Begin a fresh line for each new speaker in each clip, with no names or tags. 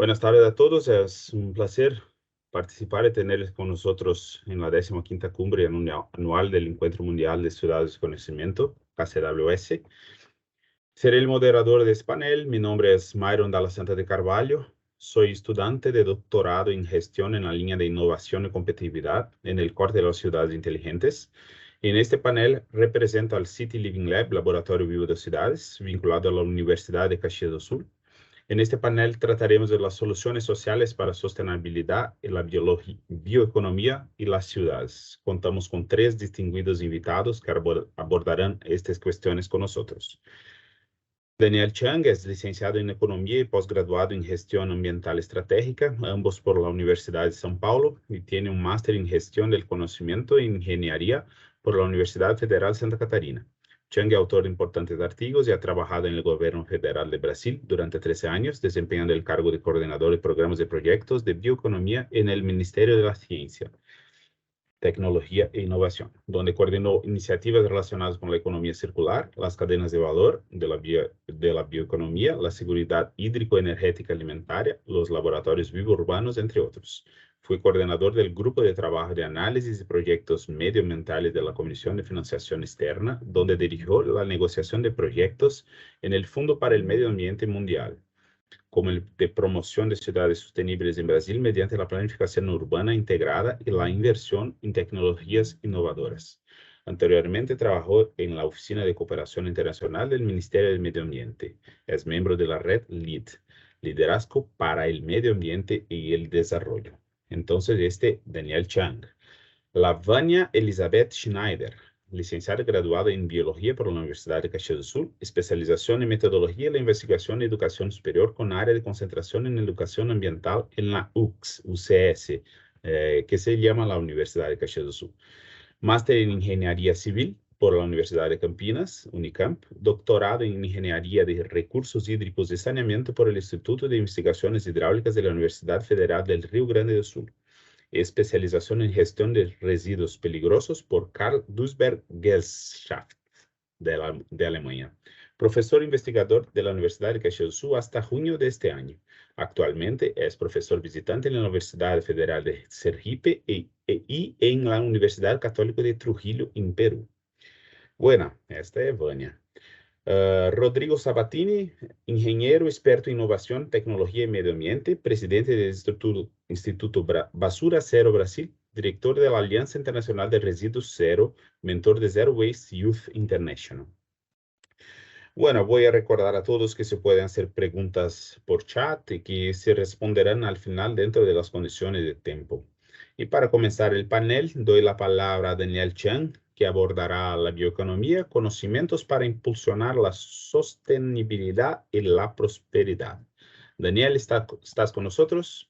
Buenas tardes a todos. Es un placer participar y tenerles con nosotros en la 15ª cumbre anual del Encuentro Mundial de Ciudades de Conocimiento, KCWS. Seré el moderador de este panel. Mi nombre es Myron Dalla Santa de Carvalho. Soy estudiante de doctorado en gestión en la línea de innovación y competitividad en el corte de las ciudades inteligentes. En este panel represento al City Living Lab, Laboratorio Vivo de Ciudades, vinculado a la Universidad de Caxias do Sul. En este panel trataremos de las soluciones sociales para sostenibilidad en la bioeconomía y las ciudades. Contamos con 3 distinguidos invitados que abordarán estas cuestiones con nosotros. Daniel Chang es licenciado en Economía y posgraduado en Gestión Ambiental Estratégica, ambos por la Universidad de São Paulo, y tiene un máster en Gestión del Conocimiento e Ingeniería por la Universidad Federal de Santa Catarina. Chang es autor de importantes artículos y ha trabajado en el Gobierno Federal de Brasil durante 13 años, desempeñando el cargo de coordinador de programas de proyectos de bioeconomía en el Ministerio de la Ciencia, Tecnología e Innovación, donde coordinó iniciativas relacionadas con la economía circular, las cadenas de valor de la bioeconomía, la seguridad hídrico-energética alimentaria, los laboratorios biourbanos, entre otros. Fue coordinador del Grupo de Trabajo de Análisis de Proyectos Medioambientales de la Comisión de Financiación Externa, donde dirigió la negociación de proyectos en el Fondo para el Medio Ambiente Mundial, como el de promoción de ciudades sostenibles en Brasil mediante la planificación urbana integrada y la inversión en tecnologías innovadoras. Anteriormente trabajó en la Oficina de Cooperación Internacional del Ministerio del Medio Ambiente. Es miembro de la red LEAD, Liderazgo para el Medio Ambiente y el Desarrollo. Entonces, Daniel Chang. Lavania Elizabeth Schneider, licenciada y graduada en Biología por la Universidad de Caxias do Sul, especialización en Metodología de la Investigación y Educación Superior con área de concentración en Educación Ambiental en la UCS, que se llama la Universidad de Caxias do Sul. Máster en Ingeniería Civil por la Universidad de Campinas, Unicamp, doctorado en Ingeniería de Recursos Hídricos y Saneamiento por el Instituto de Investigaciones Hidráulicas de la Universidad Federal del Río Grande do Sul. Especialización en Gestión de Residuos Peligrosos por Karl Duisberg Gesellschaft de Alemania. Profesor investigador de la Universidad de Caxias do Sul hasta junio de este año. Actualmente es profesor visitante en la Universidad Federal de Sergipe y en la Universidad Católica de Trujillo, en Perú. Bueno, esta es Vania. Rodrigo Sabatini, ingeniero experto en innovación, tecnología y medio ambiente, presidente del Instituto Basura Cero Brasil, director de la Alianza Internacional de Residuos Cero, mentor de Zero Waste Youth International. Bueno, voy a recordar a todos que se pueden hacer preguntas por chat y que se responderán al final dentro de las condiciones de tiempo. Y para comenzar el panel, doy la palabra a Daniel Chang, que abordará la bioeconomía, conocimientos para impulsionar la sostenibilidad y la prosperidad. Daniel, ¿estás con nosotros?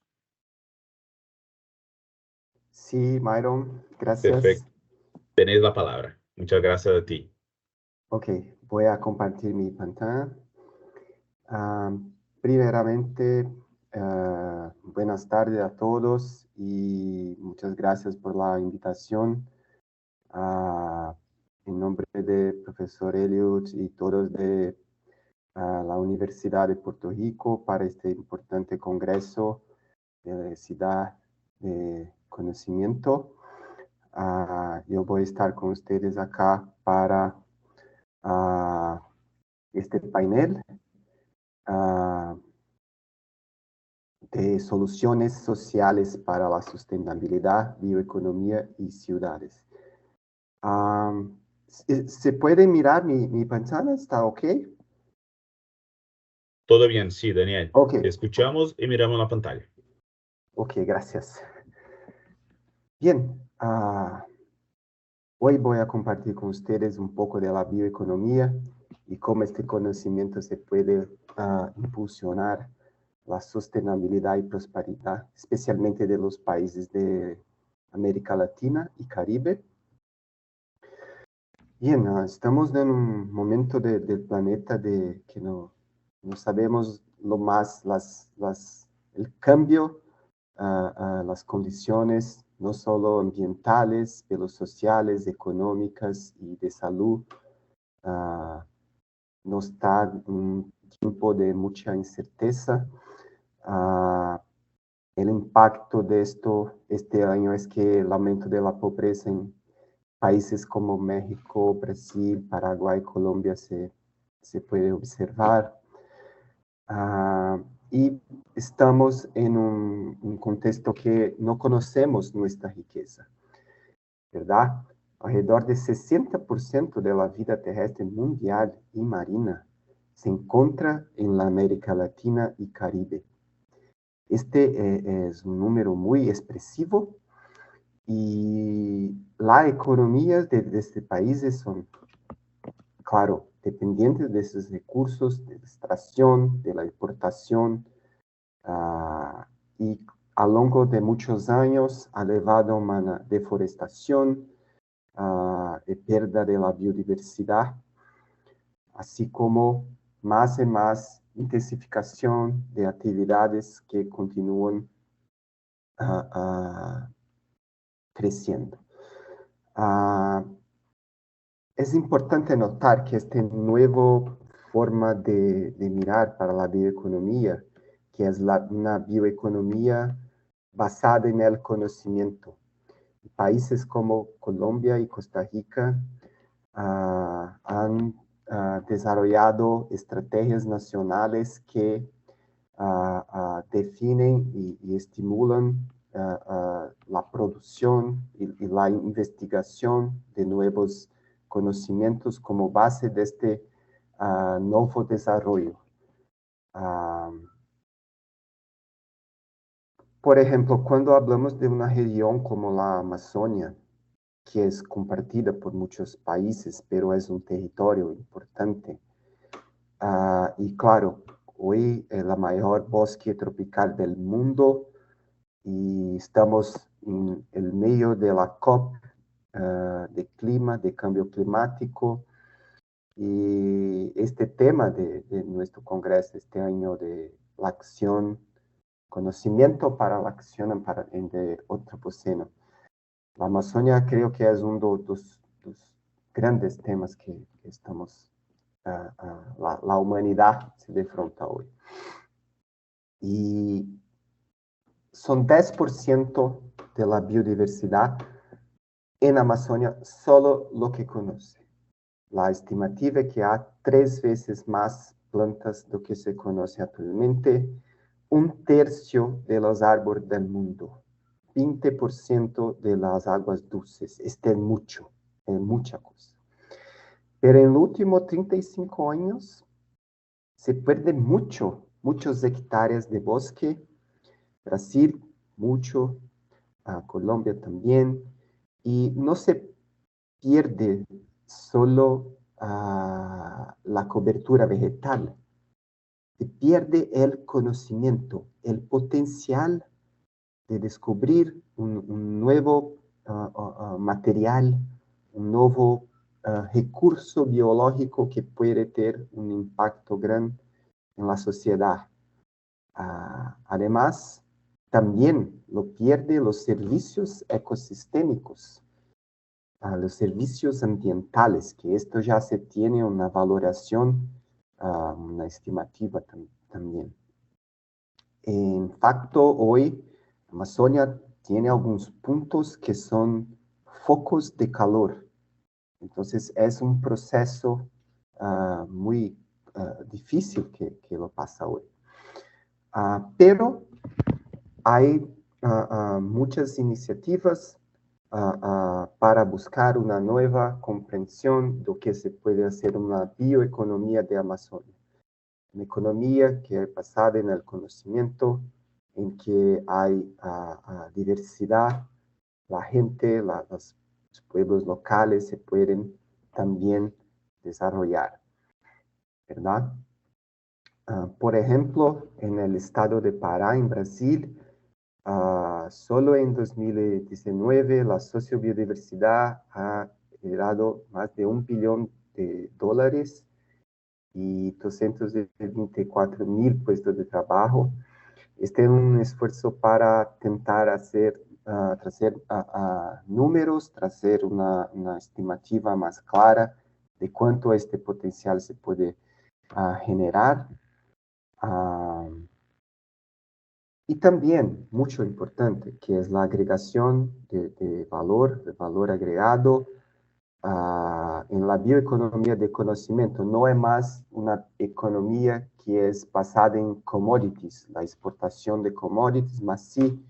Sí, Myron, gracias.
Perfecto. Tenés la palabra. Muchas gracias a ti.
Ok, voy a compartir mi pantalla. Primeramente, buenas tardes a todos y muchas gracias por la invitación. En nombre de profesor Elliot y todos de la Universidad de Puerto Rico para este importante congreso de Ciudad de Conocimiento. Yo voy a estar con ustedes acá para este panel de soluciones sociales para la sostenibilidad, bioeconomía y ciudades. ¿Se puede mirar mi pantalla? ¿Está ok?
Todo bien, sí, Daniel.
Ok.
Te escuchamos y miramos la pantalla.
Ok, gracias. Bien, hoy voy a compartir con ustedes un poco de la bioeconomía y cómo este conocimiento se puede impulsionar la sostenibilidad y prosperidad, especialmente de los países de América Latina y Caribe. Bien, estamos en un momento del planeta que no sabemos lo más, el cambio, las condiciones no solo ambientales, pero sociales, económicas y de salud. Nos está un tiempo de mucha incerteza. El impacto de esto este año es que el aumento de la pobreza en países como México, Brasil, Paraguay, Colombia se puede observar. Y estamos en un contexto que no conocemos nuestra riqueza, ¿verdad? Alrededor de 60% de la vida terrestre mundial y marina se encuentra en la América Latina y Caribe. Este es un número muy expresivo y las economías de este país son, claro, dependientes de esos recursos de extracción, de la exportación, y a lo largo de muchos años ha llevado a una deforestación y pérdida de la biodiversidad, así como más y más intensificación de actividades que continúan creciendo. Es importante notar que esta nueva forma de mirar para la bioeconomía, que es una bioeconomía basada en el conocimiento. Países como Colombia y Costa Rica han desarrollado estrategias nacionales que definen y estimulan la producción y la investigación de nuevos conocimientos como base de este nuevo desarrollo. Por ejemplo, cuando hablamos de una región como la Amazonia, que es compartida por muchos países, pero es un territorio importante, y claro, hoy es la mayor bosque tropical del mundo y estamos en el medio de la COP de clima, de cambio climático, y este tema de nuestro congreso este año de la acción, conocimiento para la acción en el Antropoceno. La Amazonia creo que es uno de los grandes temas que estamos, la humanidad se defronta hoy. Y son 10% de la biodiversidad en Amazonia, solo lo que conoce. La estimativa es que hay 3 veces más plantas do que se conoce actualmente, 1/3 de los árboles del mundo, 20% de las aguas dulces. Este es mucho, es mucha cosa. Pero en los últimos 35 años se pierden muchos hectáreas de bosque. Brasil, mucho, Colombia también, y no se pierde solo la cobertura vegetal, se pierde el conocimiento, el potencial de descubrir un nuevo material, un nuevo recurso biológico que puede tener un impacto grande en la sociedad. Además, también lo pierde los servicios ecosistémicos, los servicios ambientales, que esto ya se tiene una valoración, una estimativa también. En facto, hoy, Amazonia tiene algunos puntos que son focos de calor. Entonces, es un proceso muy difícil que lo pasa hoy. Pero hay muchas iniciativas para buscar una nueva comprensión de lo que se puede hacer una bioeconomía de Amazonia. Una economía que es basada en el conocimiento, en que hay diversidad, la gente, los pueblos locales se pueden también desarrollar, ¿verdad? Por ejemplo, en el estado de Pará, en Brasil, solo en 2019 la sociobiodiversidad ha generado más de $1 billón y 224,000 puestos de trabajo. Este es un esfuerzo para intentar traer números, traer una estimativa más clara de cuánto este potencial se puede generar. Y también, mucho importante, que es la agregación de valor agregado en la bioeconomía de conocimiento. No es más una economía que es basada en commodities, la exportación de commodities, más sí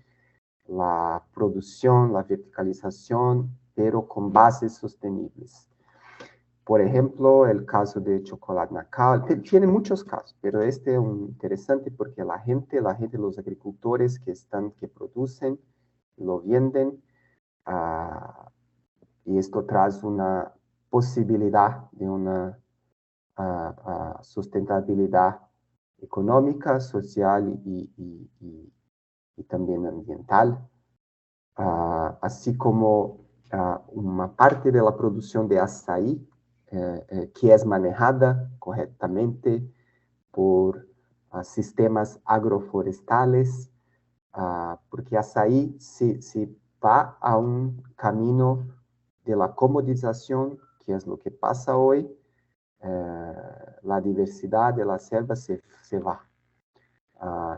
la producción, la verticalización, pero con bases sostenibles. Por ejemplo, el caso de chocolate Nacao, tiene muchos casos, pero este es un interesante porque la gente, los agricultores que producen, lo venden, y esto trae una posibilidad de una sustentabilidad económica, social y también ambiental. Así como una parte de la producción de açaí que es manejada correctamente por sistemas agroforestales, porque açaí se va a un camino de la comodización, que es lo que pasa hoy. La diversidad de la selva se va.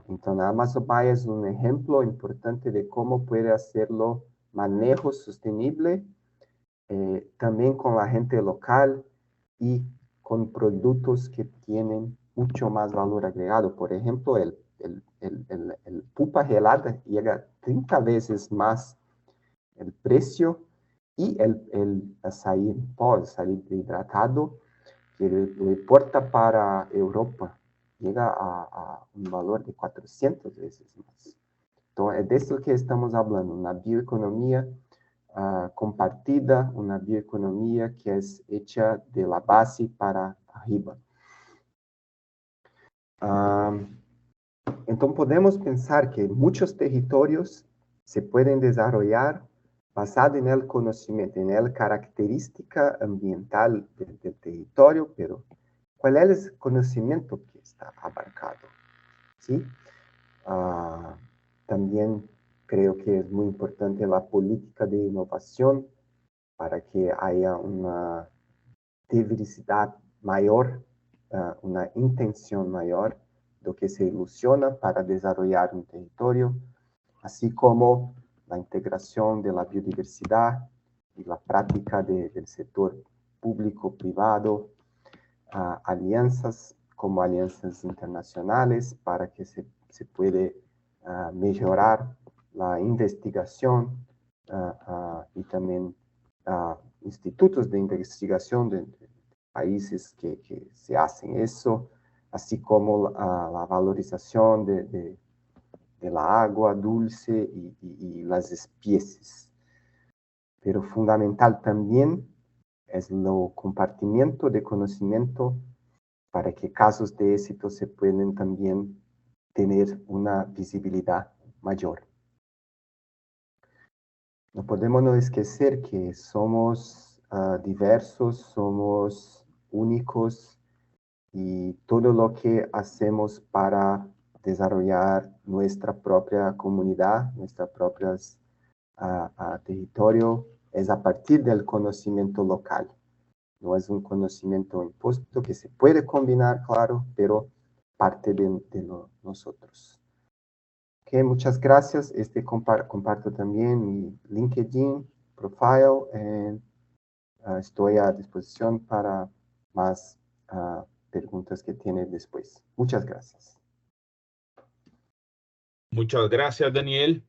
Entonces, Amazon Maya es un ejemplo importante de cómo puede hacerlo manejo sostenible, también con la gente local y con productos que tienen mucho más valor agregado. Por ejemplo, el pupa gelada llega 30 veces más el precio y el açaí en pó, el açaí hidratado, que lo importa para Europa, llega a un valor de 400 veces más. Entonces, es de esto que estamos hablando, una bioeconomía compartida, una bioeconomía que es hecha de la base para arriba. Entonces, podemos pensar que muchos territorios se pueden desarrollar basado en el conocimiento, en la característica ambiental del territorio, pero ¿cuál es el conocimiento que está abarcado? ¿Sí? También creo que es muy importante la política de innovación para que haya una diversidad mayor, una intención mayor de que se ilusiona para desarrollar un territorio, así como la integración de la biodiversidad y la práctica del sector público-privado, alianzas como alianzas internacionales para que se puede mejorar la investigación y también institutos de investigación de países que se hacen eso, así como la valorización de la agua dulce y las especies. Pero fundamental también es el compartimiento de conocimiento para que casos de éxito se puedan también tener una visibilidad mayor. No podemos no esquecer que somos diversos, somos únicos y todo lo que hacemos para desarrollar nuestra propia comunidad, nuestra propia territorio, es a partir del conocimiento local. No es un conocimiento impuesto que se puede combinar, claro, pero parte de nosotros. Okay, muchas gracias. Comparto también mi LinkedIn profile. Estoy a disposición para más preguntas que tiene después. Muchas gracias.
Muchas gracias, Daniel.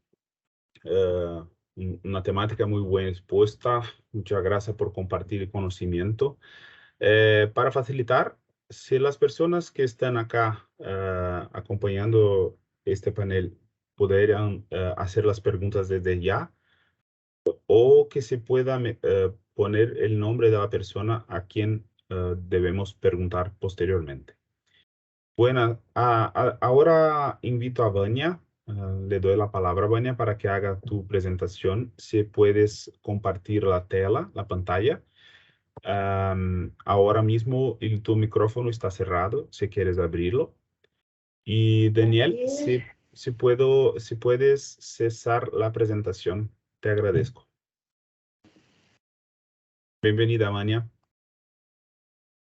Una temática muy buena expuesta. Muchas gracias por compartir el conocimiento. Para facilitar, si las personas que están acá acompañando este panel podrían hacer las preguntas desde ya, o que se pueda poner el nombre de la persona a quien debemos preguntar posteriormente. Bueno, ahora invito a Vania. Le doy la palabra a Vania para que haga tu presentación. Si puedes compartir la tela, la pantalla. Ahora mismo tu micrófono está cerrado, si quieres abrirlo. Y Daniel, si puedes cesar la presentación, te agradezco. Bienvenida, Vania.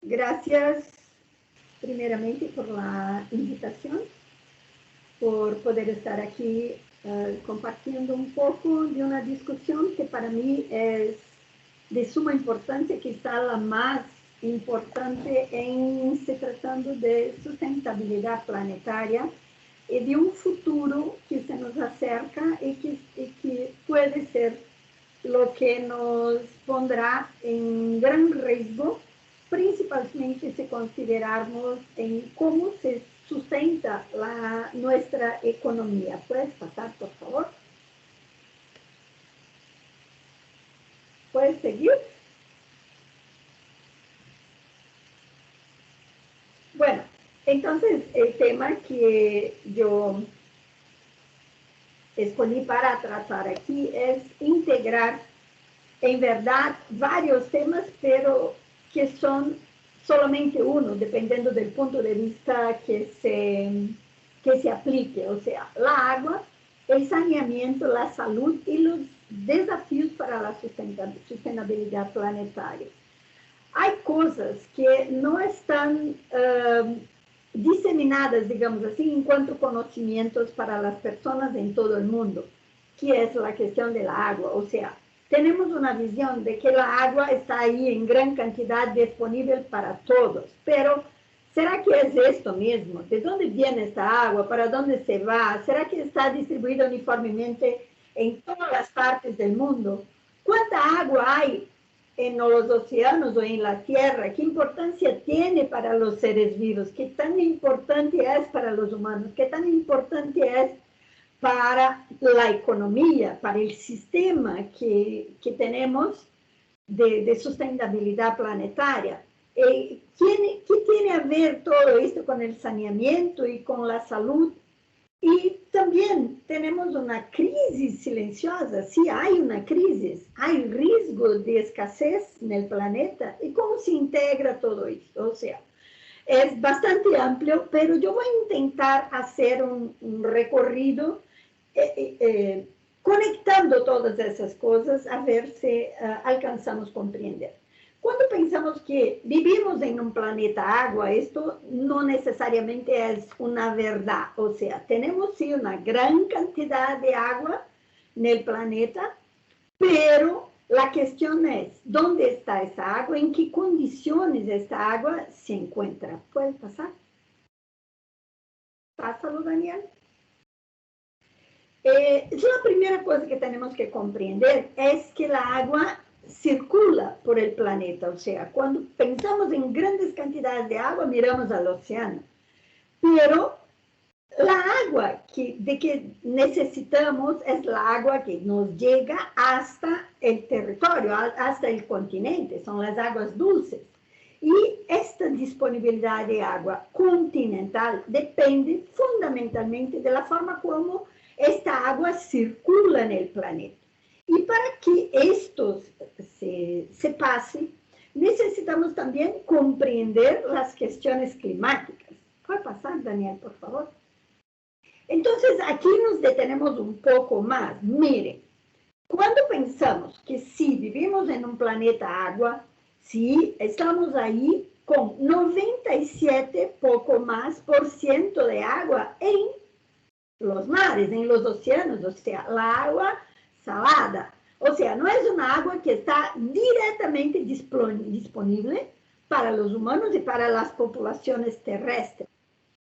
Gracias primeramente por la invitación. por poder estar aquí compartiendo un poco de una discusión que para mí es de suma importancia, quizá la más importante en se tratando de sustentabilidad planetaria y de un futuro que se nos acerca y que puede ser lo que nos pondrá en gran riesgo, principalmente si consideramos en cómo se sustenta nuestra economía. ¿Puedes pasar, por favor? ¿Puedes seguir? Bueno, entonces el tema que yo escogí para tratar aquí es integrar, en verdad, varios temas, pero que son solamente uno, dependiendo del punto de vista que se aplique, o sea, la agua, el saneamiento, la salud y los desafíos para la sustentabilidad planetaria. Hay cosas que no están diseminadas, digamos así, en cuanto a conocimientos para las personas en todo el mundo, que es la cuestión de la agua. O sea, tenemos una visión de que la agua está ahí en gran cantidad disponible para todos, pero ¿será que es esto mismo? ¿De dónde viene esta agua? ¿Para dónde se va? ¿Será que está distribuida uniformemente en todas las partes del mundo? ¿Cuánta agua hay en los océanos o en la tierra? ¿Qué importancia tiene para los seres vivos? ¿Qué tan importante es para los humanos? ¿Qué tan importante es para la economía, para el sistema que tenemos de sustentabilidad planetaria? ¿Qué tiene a ver todo esto con el saneamiento y con la salud? Y también tenemos una crisis silenciosa. Sí, hay una crisis, hay riesgo de escasez en el planeta. ¿Y cómo se integra todo esto? O sea, es bastante amplio, pero yo voy a intentar hacer un recorrido conectando todas esas cosas a ver si alcanzamos a comprender. Cuando pensamos que vivimos en un planeta agua, esto no necesariamente es una verdad. O sea, tenemos sí una gran cantidad de agua en el planeta, pero la cuestión es, ¿dónde está esa agua? ¿En qué condiciones esta agua se encuentra? ¿Puedes pasar? Pásalo, Daniel. La primera cosa que tenemos que comprender es que la agua circula por el planeta. O sea, cuando pensamos en grandes cantidades de agua, miramos al océano. Pero la agua de que necesitamos es la agua que nos llega hasta el territorio, hasta el continente. Son las aguas dulces. Y esta disponibilidad de agua continental depende fundamentalmente de la forma como esta agua circula en el planeta. Y para que esto se pase, necesitamos también comprender las cuestiones climáticas. ¿Puede pasar, Daniel, por favor? Entonces, aquí nos detenemos un poco más. Miren, cuando pensamos que sí, vivimos en un planeta agua, sí, estamos ahí con 97 poco más por ciento de agua en los mares, en los océanos, o sea, la agua salada. O sea, no es una agua que está directamente disponible para los humanos y para las poblaciones terrestres.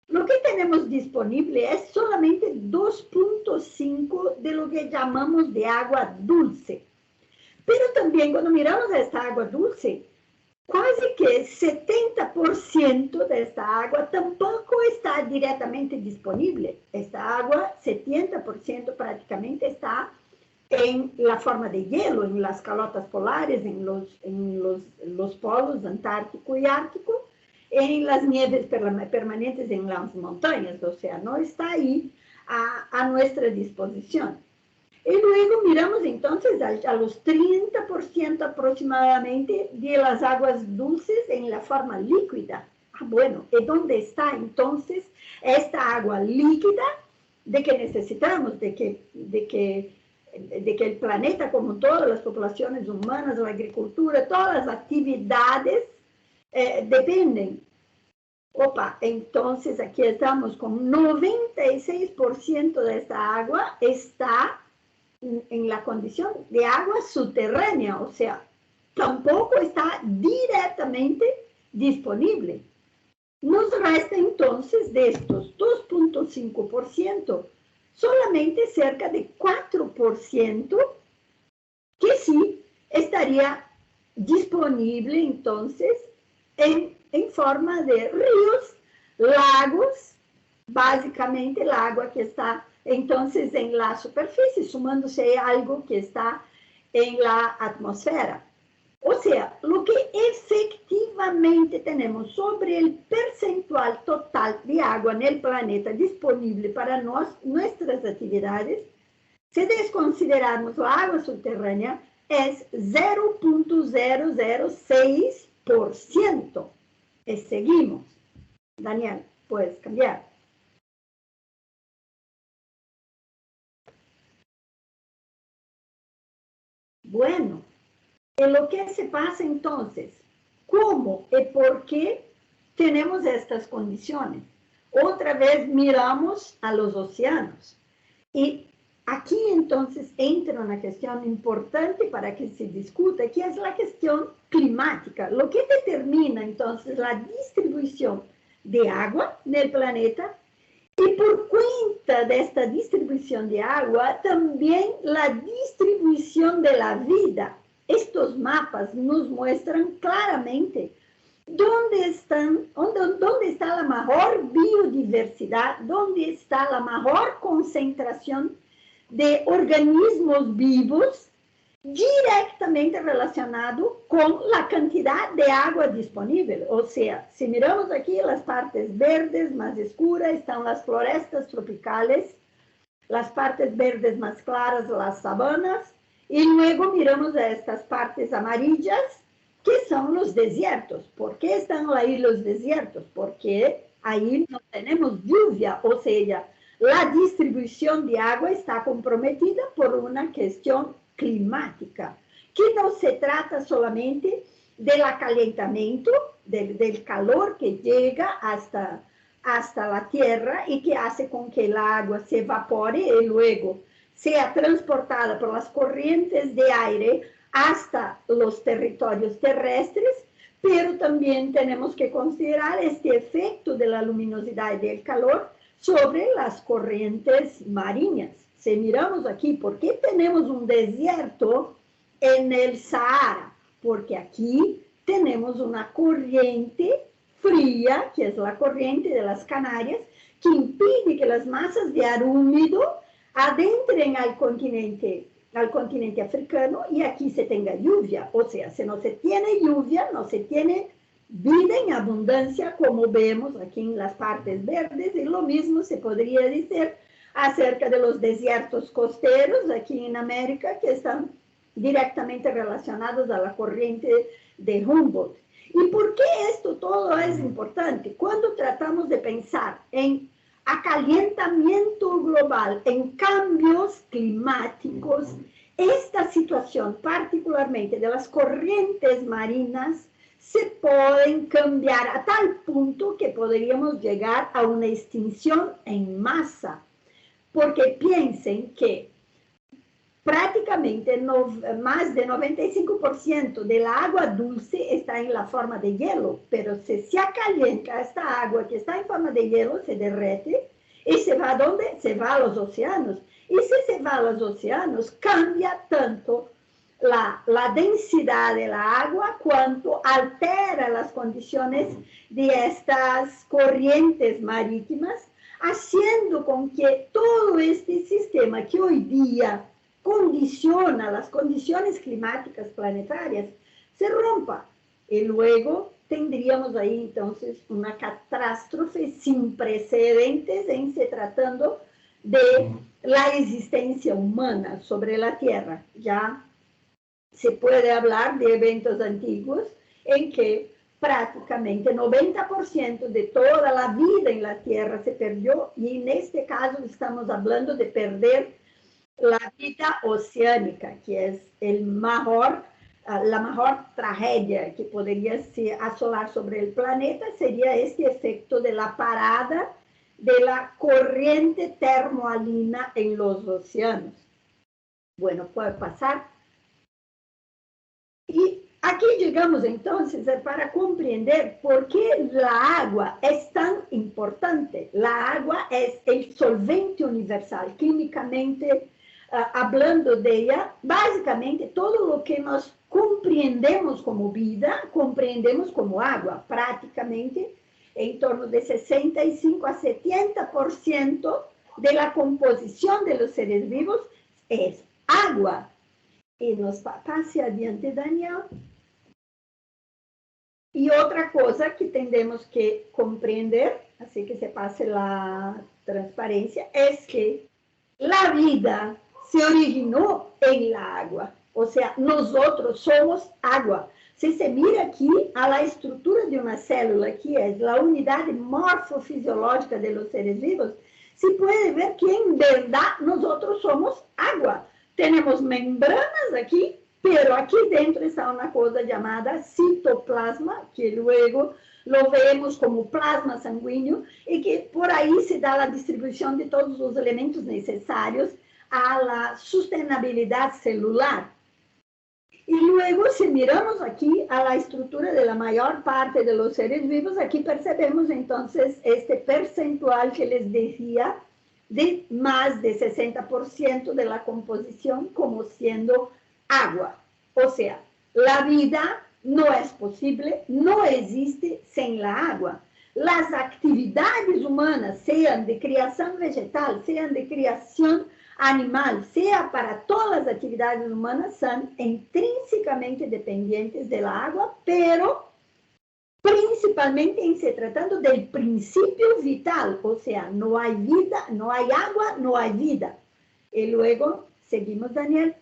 Lo que tenemos disponible es solamente 2.5 de lo que llamamos de agua dulce. Pero también cuando miramos a esta agua dulce, casi que 70% de esta agua tampoco está directamente disponible. Esta agua, 70% prácticamente está en la forma de hielo, en las calotas polares, en los polos antártico y ártico, en las nieves permanentes en las montañas. O sea, no está ahí a nuestra disposición. Y luego miramos entonces a los 30% aproximadamente de las aguas dulces en la forma líquida. Bueno, ¿y dónde está entonces esta agua líquida de que necesitamos, de que el planeta, como todas las poblaciones humanas, la agricultura, todas las actividades dependen? Opa, entonces aquí estamos con 96% de esta agua está en la condición de agua subterránea, o sea, tampoco está directamente disponible. Nos resta entonces de estos 2.5%, solamente cerca de 4% que sí estaría disponible entonces en forma de ríos, lagos, básicamente el agua que está entonces en la superficie, sumándose a algo que está en la atmósfera. O sea, lo que efectivamente tenemos sobre el percentual total de agua en el planeta disponible para nuestras actividades, si desconsiderarmos la agua subterránea, es 0.006%. Seguimos. Daniel, puedes cambiar. Bueno, en lo que se pasa entonces, ¿cómo y por qué tenemos estas condiciones? Otra vez miramos a los océanos. Y aquí entonces entra una cuestión importante para que se discuta, que es la cuestión climática, lo que determina entonces la distribución de agua en el planeta y por cuenta de esta distribución de agua, también la distribución de la vida. Estos mapas nos muestran claramente dónde está la mejor biodiversidad, dónde está la mejor concentración de organismos vivos directamente relacionado con la cantidad de agua disponible. O sea, si miramos aquí las partes verdes más escuras, están las florestas tropicales, las partes verdes más claras, las sabanas, y luego miramos a estas partes amarillas, que son los desiertos. ¿Por qué están ahí los desiertos? Porque ahí no tenemos lluvia, o sea, la distribución de agua está comprometida por una cuestión climática, que no se trata solamente del calentamiento, del calor que llega hasta la tierra y que hace con que el agua se evapore y luego sea transportada por las corrientes de aire hasta los territorios terrestres, pero también tenemos que considerar este efecto de la luminosidad y del calor sobre las corrientes marinas. Si miramos aquí, ¿por qué tenemos un desierto en el Sahara? Porque aquí tenemos una corriente fría, que es la corriente de las Canarias, que impide que las masas de aire húmedo adentren al continente africano y aquí se tenga lluvia. O sea, si no se tiene lluvia, no se tiene vida en abundancia, como vemos aquí en las partes verdes, y lo mismo se podría decir acerca de los desiertos costeros aquí en América, que están directamente relacionados a la corriente de Humboldt. ¿Y por qué esto todo es importante? Cuando tratamos de pensar en acalentamiento global, en cambios climáticos, esta situación, particularmente de las corrientes marinas, se pueden cambiar a tal punto que podríamos llegar a una extinción en masa. Porque piensen que prácticamente más de 95% del agua dulce está en la forma de hielo, pero si se acalienta esta agua que está en forma de hielo, se derrete y se va a ¿dónde? Se va a los océanos. Y si se va a los océanos, cambia tanto la densidad de la agua cuanto altera las condiciones de estas corrientes marítimas, haciendo con que todo este sistema que hoy día condiciona las condiciones climáticas planetarias se rompa. Y luego tendríamos ahí entonces una catástrofe sin precedentes en se tratando de la existencia humana sobre la Tierra. Ya se puede hablar de eventos antiguos en que prácticamente 90% de toda la vida en la Tierra se perdió, y en este caso estamos hablando de perder la vida oceánica, que es el mejor la mejor tragedia que podría asolar sobre el planeta sería este efecto de la parada de la corriente termoalina en los océanos. Bueno, puede pasar. Y aquí llegamos entonces para comprender por qué la agua es tan importante. La agua es el solvente universal, químicamente hablando de ella, básicamente todo lo que nos compreendemos como vida, comprendemos como agua, prácticamente en torno de 65 a 70% de la composición de los seres vivos es agua. Y nos pase adiante, Daniel. Y otra cosa que tenemos que comprender, así que se pase la transparencia, es que la vida se originó en la agua. O sea, nosotros somos agua. Si se mira aquí a la estructura de una célula, que es la unidad morfofisiológica de los seres vivos, se puede ver que en verdad nosotros somos agua. Tenemos membranas aquí, pero aquí dentro está una cosa llamada citoplasma, que luego lo vemos como plasma sanguíneo, y que por ahí se da la distribución de todos los elementos necesarios a la sustentabilidad celular. Y luego, si miramos aquí a la estructura de la mayor parte de los seres vivos, aquí percebemos entonces este percentual que les decía de más de 60% de la composición como siendo agua. O sea, la vida no es posible, no existe sin la agua. Las actividades humanas, sean de creación vegetal, sean de creación animal, sea para todas las actividades humanas, son intrínsecamente dependientes de la agua, pero principalmente en se tratando del principio vital, o sea, no hay vida, no hay agua, no hay vida. Y luego, seguimos, Daniel.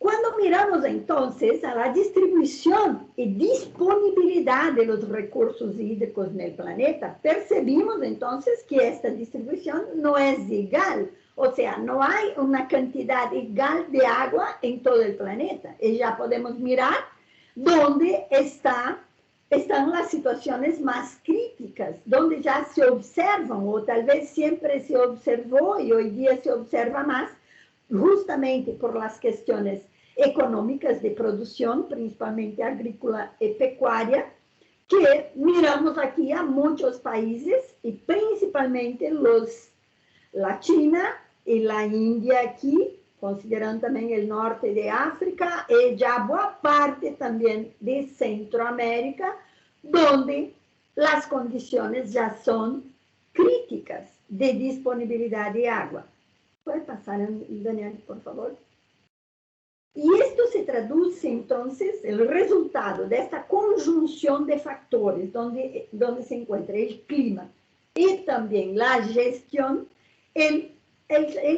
Cuando miramos entonces a la distribución y disponibilidad de los recursos hídricos en el planeta, percibimos entonces que esta distribución no es igual, o sea, no hay una cantidad igual de agua en todo el planeta. Y ya podemos mirar dónde están las situaciones más críticas, donde ya se observan, o tal vez siempre se observó y hoy día se observa más, justamente por las cuestiones económicas de producción, principalmente agrícola y pecuaria, que miramos aquí a muchos países y principalmente la China y la India aquí, considerando también el norte de África y ya buena parte también de Centroamérica, donde las condiciones ya son críticas de disponibilidad de agua. ¿Puede pasar, Daniel, por favor? Y esto se traduce entonces, el resultado de esta conjunción de factores donde se encuentra el clima y también la gestión, el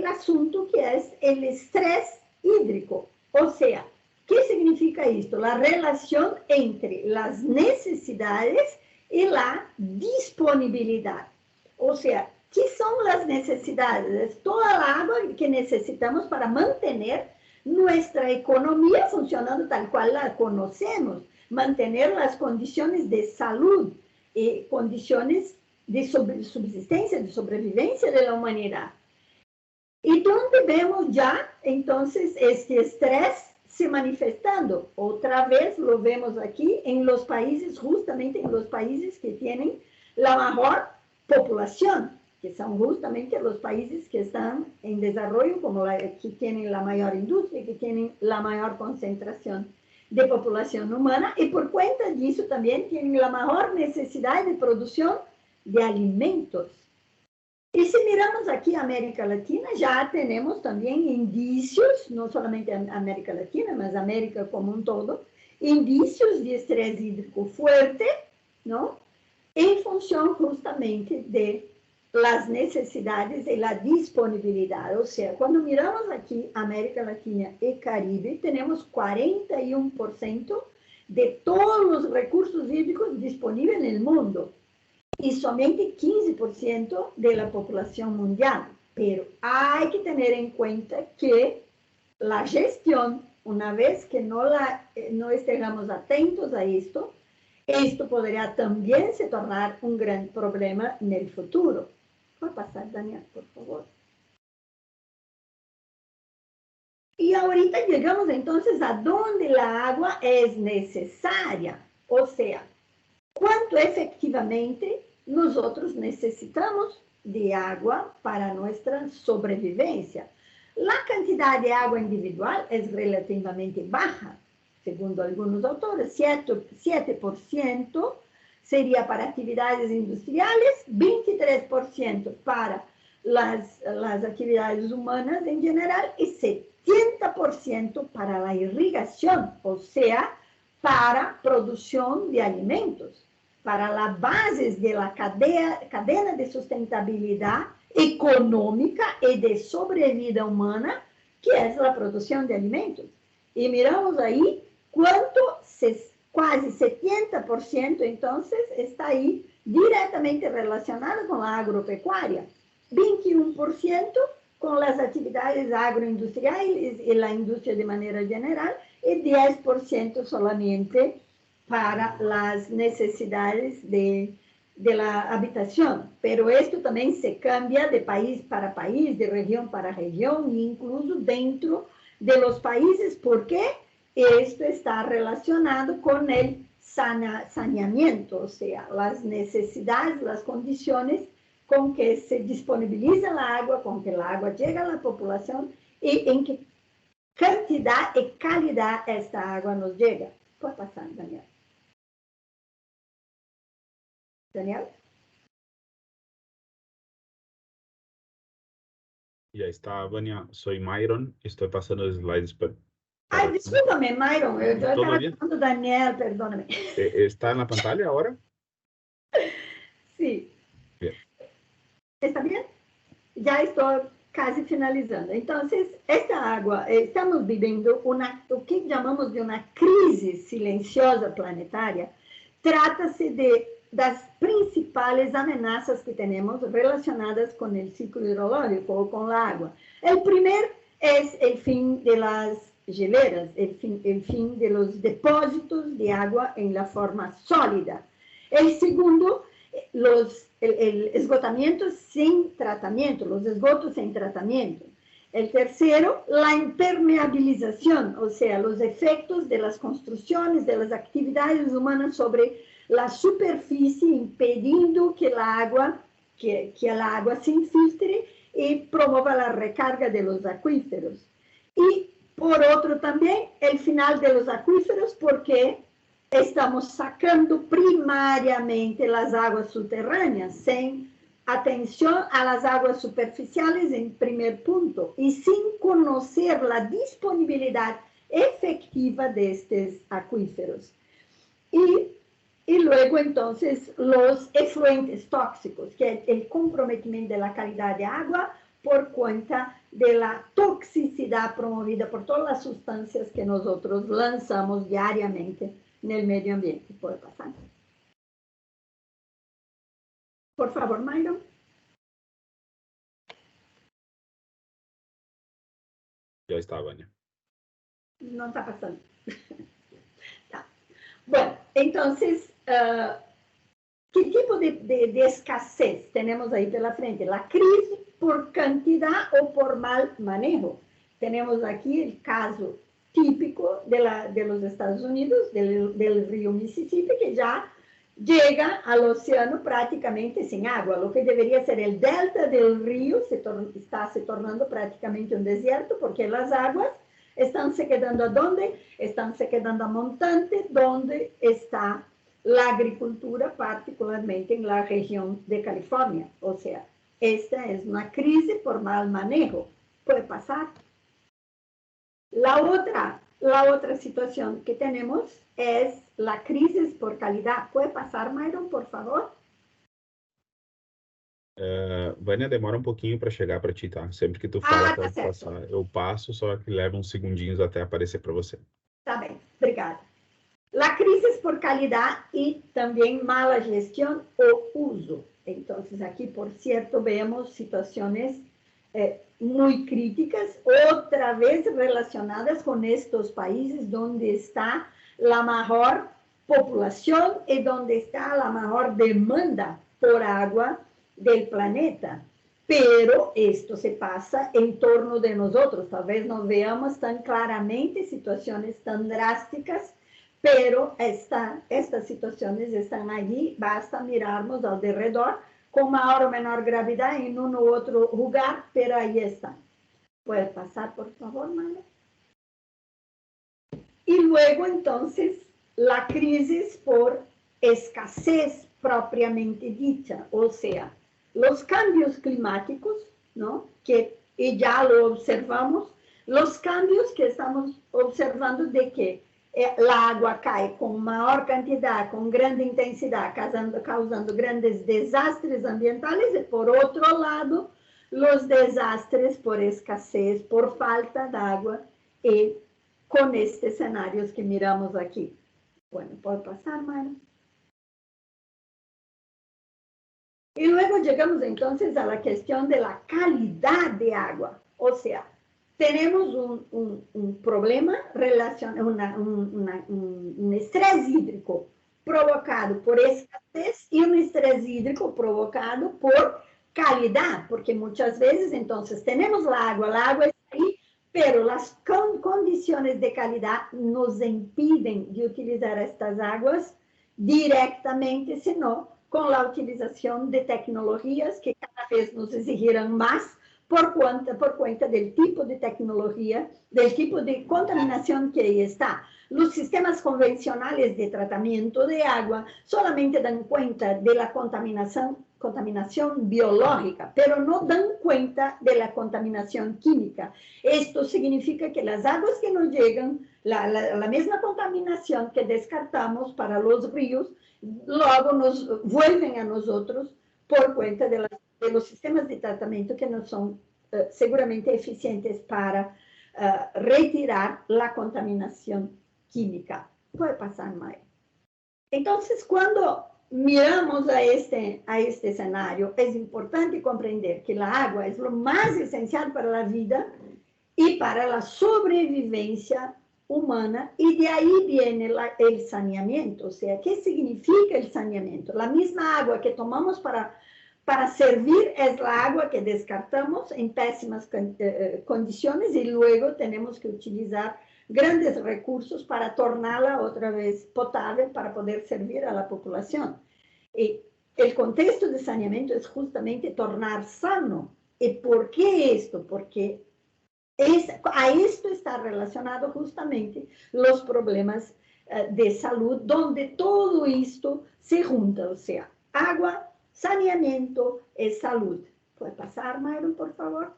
asunto que es el estrés hídrico. O sea, ¿qué significa esto? La relación entre las necesidades y la disponibilidad. O sea, ¿qué son las necesidades? Es toda la agua que necesitamos para mantener nuestra economía funcionando tal cual la conocemos, mantener las condiciones de salud y condiciones de subsistencia, de sobrevivencia de la humanidad. Y donde vemos ya, entonces, este estrés se manifestando. Otra vez lo vemos aquí en los países, justamente en los países que tienen la mejor población, que son justamente los países que están en desarrollo, como que tienen la mayor industria, que tienen la mayor concentración de población humana, y por cuenta de eso también tienen la mayor necesidad de producción de alimentos. Y si miramos aquí a América Latina, ya tenemos también indicios, no solamente en América Latina, mas América como un todo, indicios de estrés hídrico fuerte, ¿no? En función justamente de las necesidades y la disponibilidad. O sea, cuando miramos aquí América Latina y Caribe, tenemos 41% de todos los recursos hídricos disponibles en el mundo y solamente 15% de la población mundial. Pero hay que tener en cuenta que la gestión Una vez que no estemos atentos a esto podría también se tornar un gran problema en el futuro. Puede pasar, Daniel, por favor. Y ahorita llegamos entonces a dónde la agua es necesaria. O sea, cuánto efectivamente nosotros necesitamos de agua para nuestra sobrevivencia. La cantidad de agua individual es relativamente baja, segundo algunos autores, 7% sería para actividades industriales, 23% para las actividades humanas en general y 70% para la irrigación, o sea, para producción de alimentos, para las bases de la cadena de sustentabilidad económica y de sobrevida humana, que es la producción de alimentos. Y miramos ahí cuánto, casi 70% entonces está ahí directamente relacionado con la agropecuaria, 21% con las actividades agroindustriales y la industria de manera general, y 10% solamente para las necesidades de la habitación. Pero esto también se cambia de país para país, de región para región, incluso dentro de los países, porque esto está relacionado con el saneamiento, o sea, las necesidades, las condiciones con que se disponibiliza el agua, con que el agua llega a la población y en qué cantidad y calidad esta agua nos llega. Puede pasar, Daniel. Daniel.
Y ahí está, Vania. Soy Myron. Estoy pasando los slides.
Ay, discúlpame, Myron. Yo estaba llamando Daniel, perdóname.
¿Está en la pantalla ahora?
Sí.
Bien.
¿Está bien? Ya estoy casi finalizando. Entonces, esta agua, estamos viviendo lo que llamamos de una crisis silenciosa planetaria. Trata-se de das principales amenazas que tenemos relacionadas con el ciclo hidrológico o con la agua. El primer es el fin de las geleras, el fin de los depósitos de agua en la forma sólida. El segundo, el esgotamiento sin tratamiento, los esgotos sin tratamiento. El tercero, la impermeabilización, o sea, los efectos de las construcciones, de las actividades humanas sobre la superficie, impedindo que el agua se infiltre y promueva la recarga de los acuíferos. Y por otro también, el final de los acuíferos, porque estamos sacando primariamente las aguas subterráneas, sin atención a las aguas superficiales en primer punto, y sin conocer la disponibilidad efectiva de estos acuíferos. Y luego, entonces, los efluentes tóxicos, que es el comprometimiento de la calidad de agua por cuenta de la toxicidad promovida por todas las sustancias que nosotros lanzamos diariamente en el medio ambiente. ¿Puede pasar? Por favor, Myron.
Ya está, Vania.
No está pasando. Bueno, entonces, ¿qué tipo de escasez tenemos ahí pela frente? La crisis por cantidad o por mal manejo. Tenemos aquí el caso típico de los Estados Unidos, del río Mississippi, que ya llega al océano prácticamente sin agua. Lo que debería ser el delta del río está se tornando prácticamente un desierto, porque las aguas están se quedando ¿a dónde? Están se quedando a montante, donde está la agricultura, particularmente en la región de California. O sea, esta es una crisis por mal manejo. Puede pasar. La otra situación que tenemos es la crisis por calidad. ¿Puede pasar, Myron, por favor?
Vânia, demora um pouquinho para chegar para ti, tá? Sempre que tu fala pode
certo.
passar. Eu passo, só que leva uns segundinhos até aparecer para você.
Tá bem, obrigada. La crisis por calidad y también mala gestión o uso. Entonces, aquí, por cierto, vemos situaciones muy críticas, otra vez relacionadas con estos países donde está la mejor población y donde está la mejor demanda por agua del planeta. Pero esto se pasa en torno de nosotros. Tal vez no veamos tan claramente situaciones tan drásticas, pero estas situaciones están allí. Basta mirarnos alrededor con mayor o menor gravedad en uno u otro lugar, pero ahí está. ¿Puede pasar, por favor, Mara? Y luego, entonces, la crisis por escasez propiamente dicha, o sea, los cambios climáticos, ¿no? Y ya lo observamos, los cambios que estamos observando de que la agua cae con mayor cantidad, con grande intensidad, causando grandes desastres ambientales, y por otro lado, los desastres por escasez, por falta de agua, y con estos escenarios que miramos aquí. Bueno, ¿puede pasar, Mara? Y luego llegamos entonces a la cuestión de la calidad de agua. O sea, tenemos un problema relacionado, un estrés hídrico provocado por escasez y un estrés hídrico provocado por calidad, porque muchas veces entonces tenemos la agua está ahí, pero las condiciones de calidad nos impiden de utilizar estas aguas directamente, sino con la utilización de tecnologías que cada vez nos exigirán más por cuenta del tipo de tecnología, del tipo de contaminación que ahí está. Los sistemas convencionales de tratamiento de agua solamente dan cuenta de la contaminación biológica, pero no dan cuenta de la contaminación química. Esto significa que las aguas que nos llegan, la misma contaminación que descartamos para los ríos, luego nos vuelven a nosotros por cuenta de los sistemas de tratamiento que no son seguramente eficientes para retirar la contaminación química. Puede pasar, Maya. Entonces, cuando miramos a este escenario, es importante comprender que la agua es lo más esencial para la vida y para la sobrevivencia humana, y de ahí viene el saneamiento. O sea, ¿qué significa el saneamiento? La misma agua que tomamos para servir es la agua que descartamos en pésimas condiciones y luego tenemos que utilizar grandes recursos para tornarla otra vez potable para poder servir a la población. Y el contexto de saneamiento es justamente tornar sano. ¿Y por qué esto? Porque a esto está relacionado justamente los problemas de salud, donde todo esto se junta, o sea, agua, saneamiento y salud. ¿Puede pasar, Myron, por favor?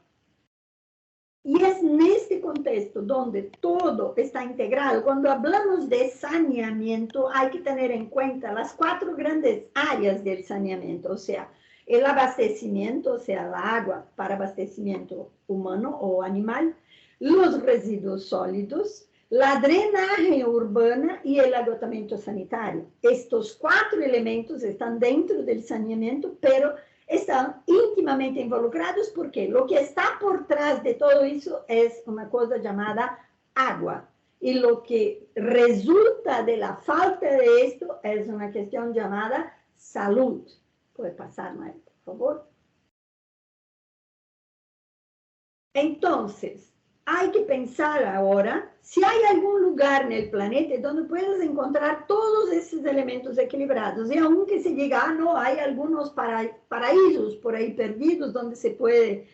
Y es en este contexto donde todo está integrado. Cuando hablamos de saneamiento, hay que tener en cuenta las 4 grandes áreas del saneamiento, o sea, el abastecimiento, o sea, la agua para abastecimiento humano o animal, los residuos sólidos, la drenaje urbana y el agotamiento sanitario. Estos 4 elementos están dentro del saneamiento, pero están íntimamente involucrados porque lo que está por detrás de todo eso es una cosa llamada agua. Y lo que resulta de la falta de esto es una cuestión llamada salud. Puede pasar, María, por favor. Entonces, hay que pensar ahora si hay algún lugar en el planeta donde puedas encontrar todos esos elementos equilibrados. Y aunque se diga, no, hay algunos paraísos por ahí perdidos donde se puede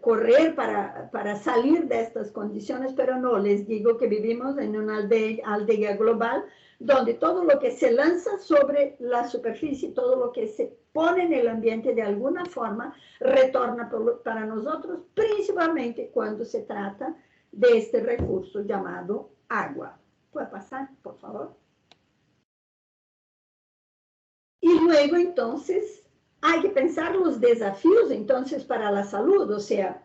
correr para salir de estas condiciones, pero no, les digo que vivimos en una aldea global donde todo lo que se lanza sobre la superficie, todo lo que se pone en el ambiente de alguna forma, retorna para nosotros, principalmente cuando se trata de este recurso llamado agua. ¿Puede pasar, por favor? Y luego, entonces, hay que pensar los desafíos, entonces, para la salud, o sea,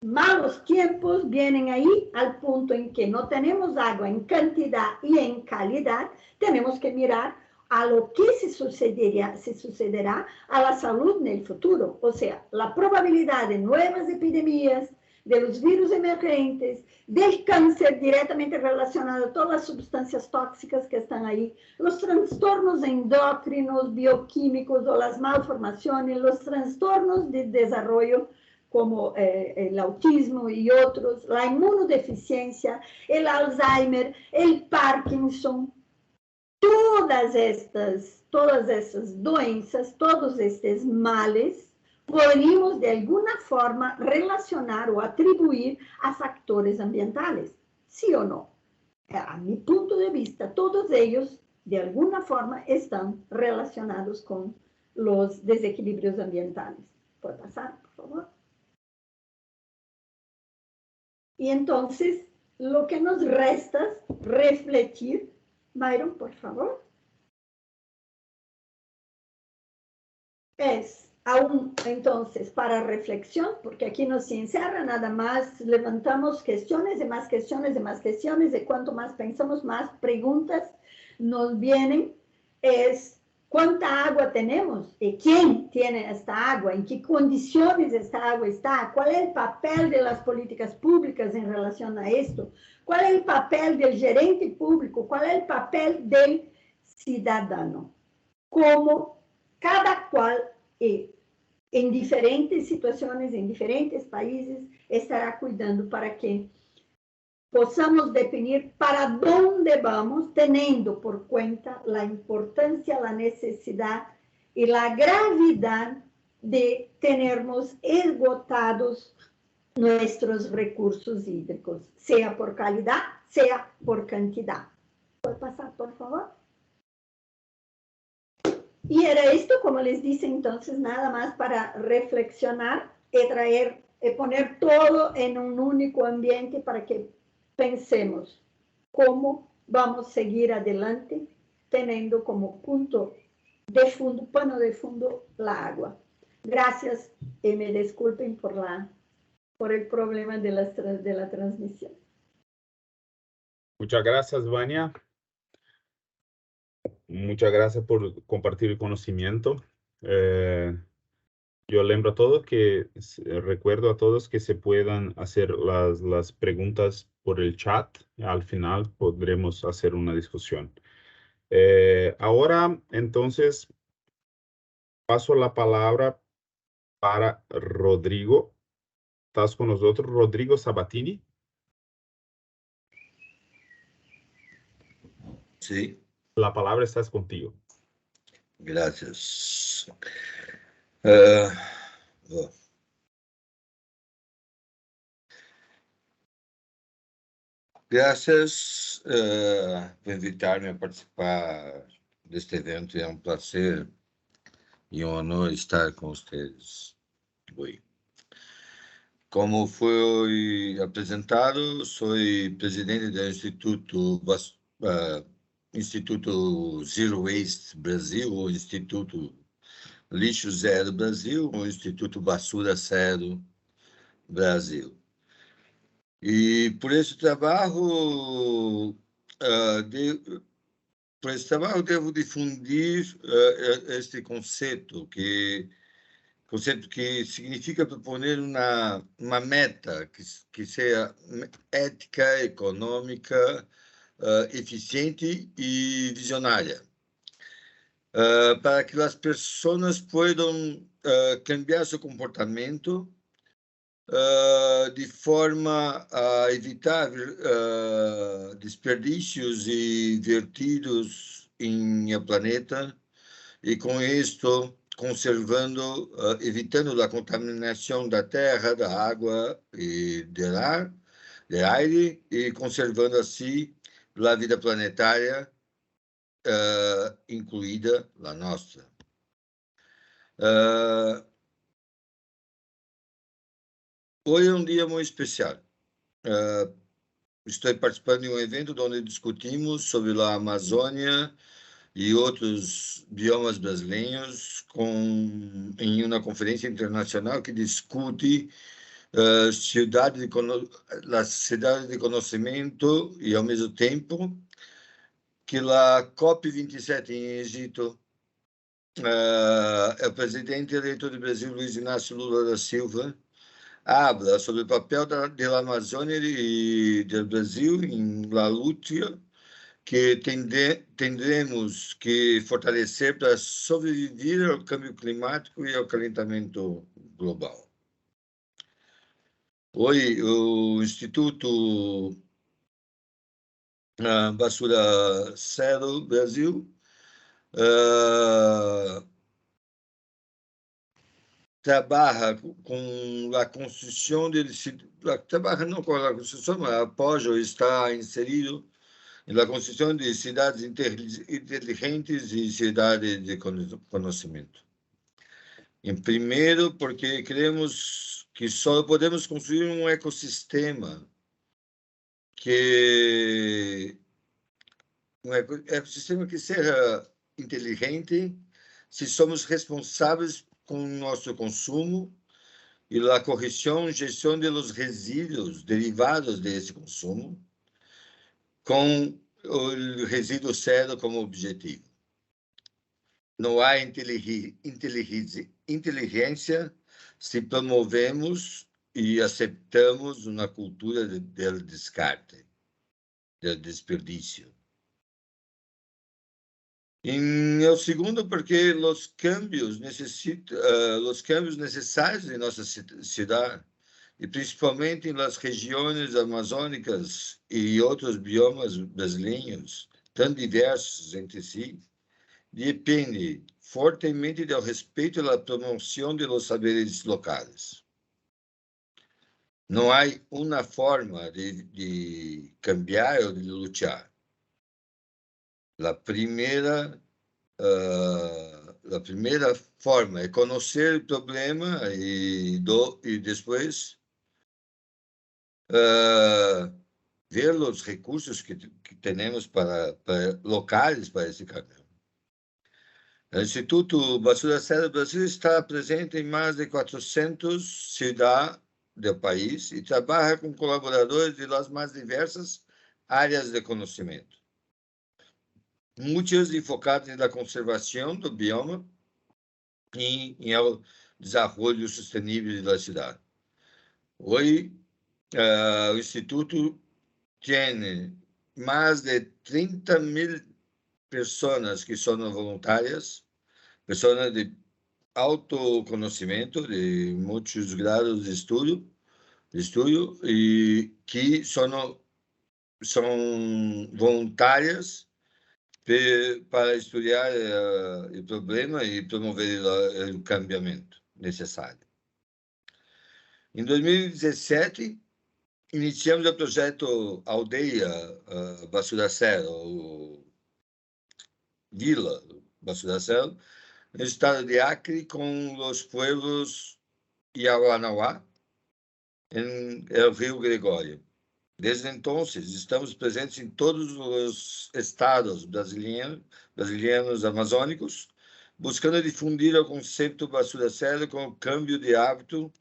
malos tiempos vienen ahí al punto en que no tenemos agua en cantidad y en calidad, tenemos que mirar a lo que se sucederá a la salud en el futuro. O sea, la probabilidad de nuevas epidemias, de los virus emergentes, del cáncer directamente relacionado a todas las sustancias tóxicas que están ahí, los trastornos endócrinos, bioquímicos o las malformaciones, los trastornos de desarrollo como el autismo y otros, la inmunodeficiencia, el Alzheimer, el Parkinson, todas estas doenças, todos estes males, podemos de alguma forma relacionar ou atribuir a factores ambientales, ¿sí ou não? A mi punto de vista, todos ellos de alguna forma están relacionados con los desequilibrios ambientales. ¿Puede pasar, por favor? Y entonces, lo que nos resta es refletir. Byron, por favor. Es aún, entonces, para reflexión, porque aquí no se encerra, nada más levantamos cuestiones y más cuestiones y más cuestiones, y cuanto más pensamos, más preguntas nos vienen, es cuánta agua tenemos, y quién tiene esta agua, en qué condiciones esta agua está, cuál es el papel de las políticas públicas en relación a esto, cuál es el papel del gerente público, cuál es el papel del ciudadano, cómo cada cual en diferentes situaciones, en diferentes países, estará cuidando para que possamos definir para dónde vamos, teniendo por cuenta la importancia, la necesidad y la gravedad de tenermos esgotados nuestros recursos hídricos, sea por calidad, sea por cantidad. ¿Puede pasar, por favor? Y era esto, como les dice, entonces, nada más para reflexionar y traer, poner todo en un único ambiente para que pensemos cómo vamos a seguir adelante teniendo como punto de fondo, pano de fondo, la agua. Gracias y me disculpen por el problema de la transmisión.
Muchas gracias, Vania. Muchas gracias por compartir el conocimiento. Yo lembro a todos recuerdo a todos que se puedan hacer las preguntas por el chat. Al final podremos hacer una discusión. Ahora, entonces, paso la palabra para Rodrigo. ¿Estás con nosotros, Rodrigo Sabatini?
Sí.
La palabra está contigo.
Gracias. Gracias por invitar-me a participar deste evento. É um prazer e um honor estar com vocês hoje. Como foi apresentado, sou presidente do Instituto Zero Waste Brasil, o Instituto Lixo Zero Brasil, o Instituto Basura Zero Brasil. E por esse trabalho, devo difundir este conceito que significa proponer uma meta que seja ética, econômica, eficiente e visionária, para que as pessoas possam cambiar seu comportamento de forma a evitar desperdícios e vertidos em planeta, e com isto conservando, evitando a contaminação da terra, da água e do ar, do aire, e conservando assim a vida planetária, incluída a nossa. Hoje é um dia muito especial. Estou participando de um evento onde discutimos sobre a Amazônia e outros biomas brasileiros em uma conferência internacional que discute cidade de conhecimento e, ao mesmo tempo, que a COP27 em Egito, o presidente eleito do Brasil, Luiz Inácio Lula da Silva, habla sobre o papel da Amazônia e do Brasil em la luta que tendremos que fortalecer para sobreviver ao câmbio climático e ao calentamento global. Hoje, o Instituto Basura Zero Brasil trabalha com a construção trabalha não com a construção, mas apoia ou está inserido na construção de cidades inteligentes e cidades de conhecimento. Em primeiro, porque cremos que só podemos construir um ecossistema que seja inteligente se somos responsáveis com o nosso consumo e a correção e gestão dos resíduos derivados desse consumo, com o resíduo zero como objetivo. Não há inteligência se promovemos e aceitamos uma cultura do descarte, do desperdício. E o segundo, porque os câmbios necessários em nossa cidade, e principalmente nas regiões amazônicas e outros biomas brasileiros, tão diversos entre si, depende fortemente do respeito e da promoção dos saberes locais. Não há uma forma de cambiar ou de lutar. A primeira forma é conhecer o problema e depois ver os recursos que temos para locais para esse caminho. O Instituto Basura Zero Brasil está presente em mais de 400 cidades do país e trabalha com colaboradores de las mais diversas áreas de conhecimento. Muitos enfocados na conservação do bioma e no desenvolvimento sustentável da cidade. Hoje, o Instituto tem mais de 30.000 pessoas que são voluntárias, pessoas de autoconhecimento, de muitos graus de estudo e que são voluntárias para estudar o problema e promover o cambiamento necessário. Em 2017, iniciamos o projeto Aldeia Basura Zero, ou Vila Basura Zero, no estado de Acre, com os pueblos Yawanawá, em el Rio Gregório. Desde então, estamos presentes em todos os estados brasileiros amazônicos, buscando difundir o conceito basura zero com o câmbio de hábito,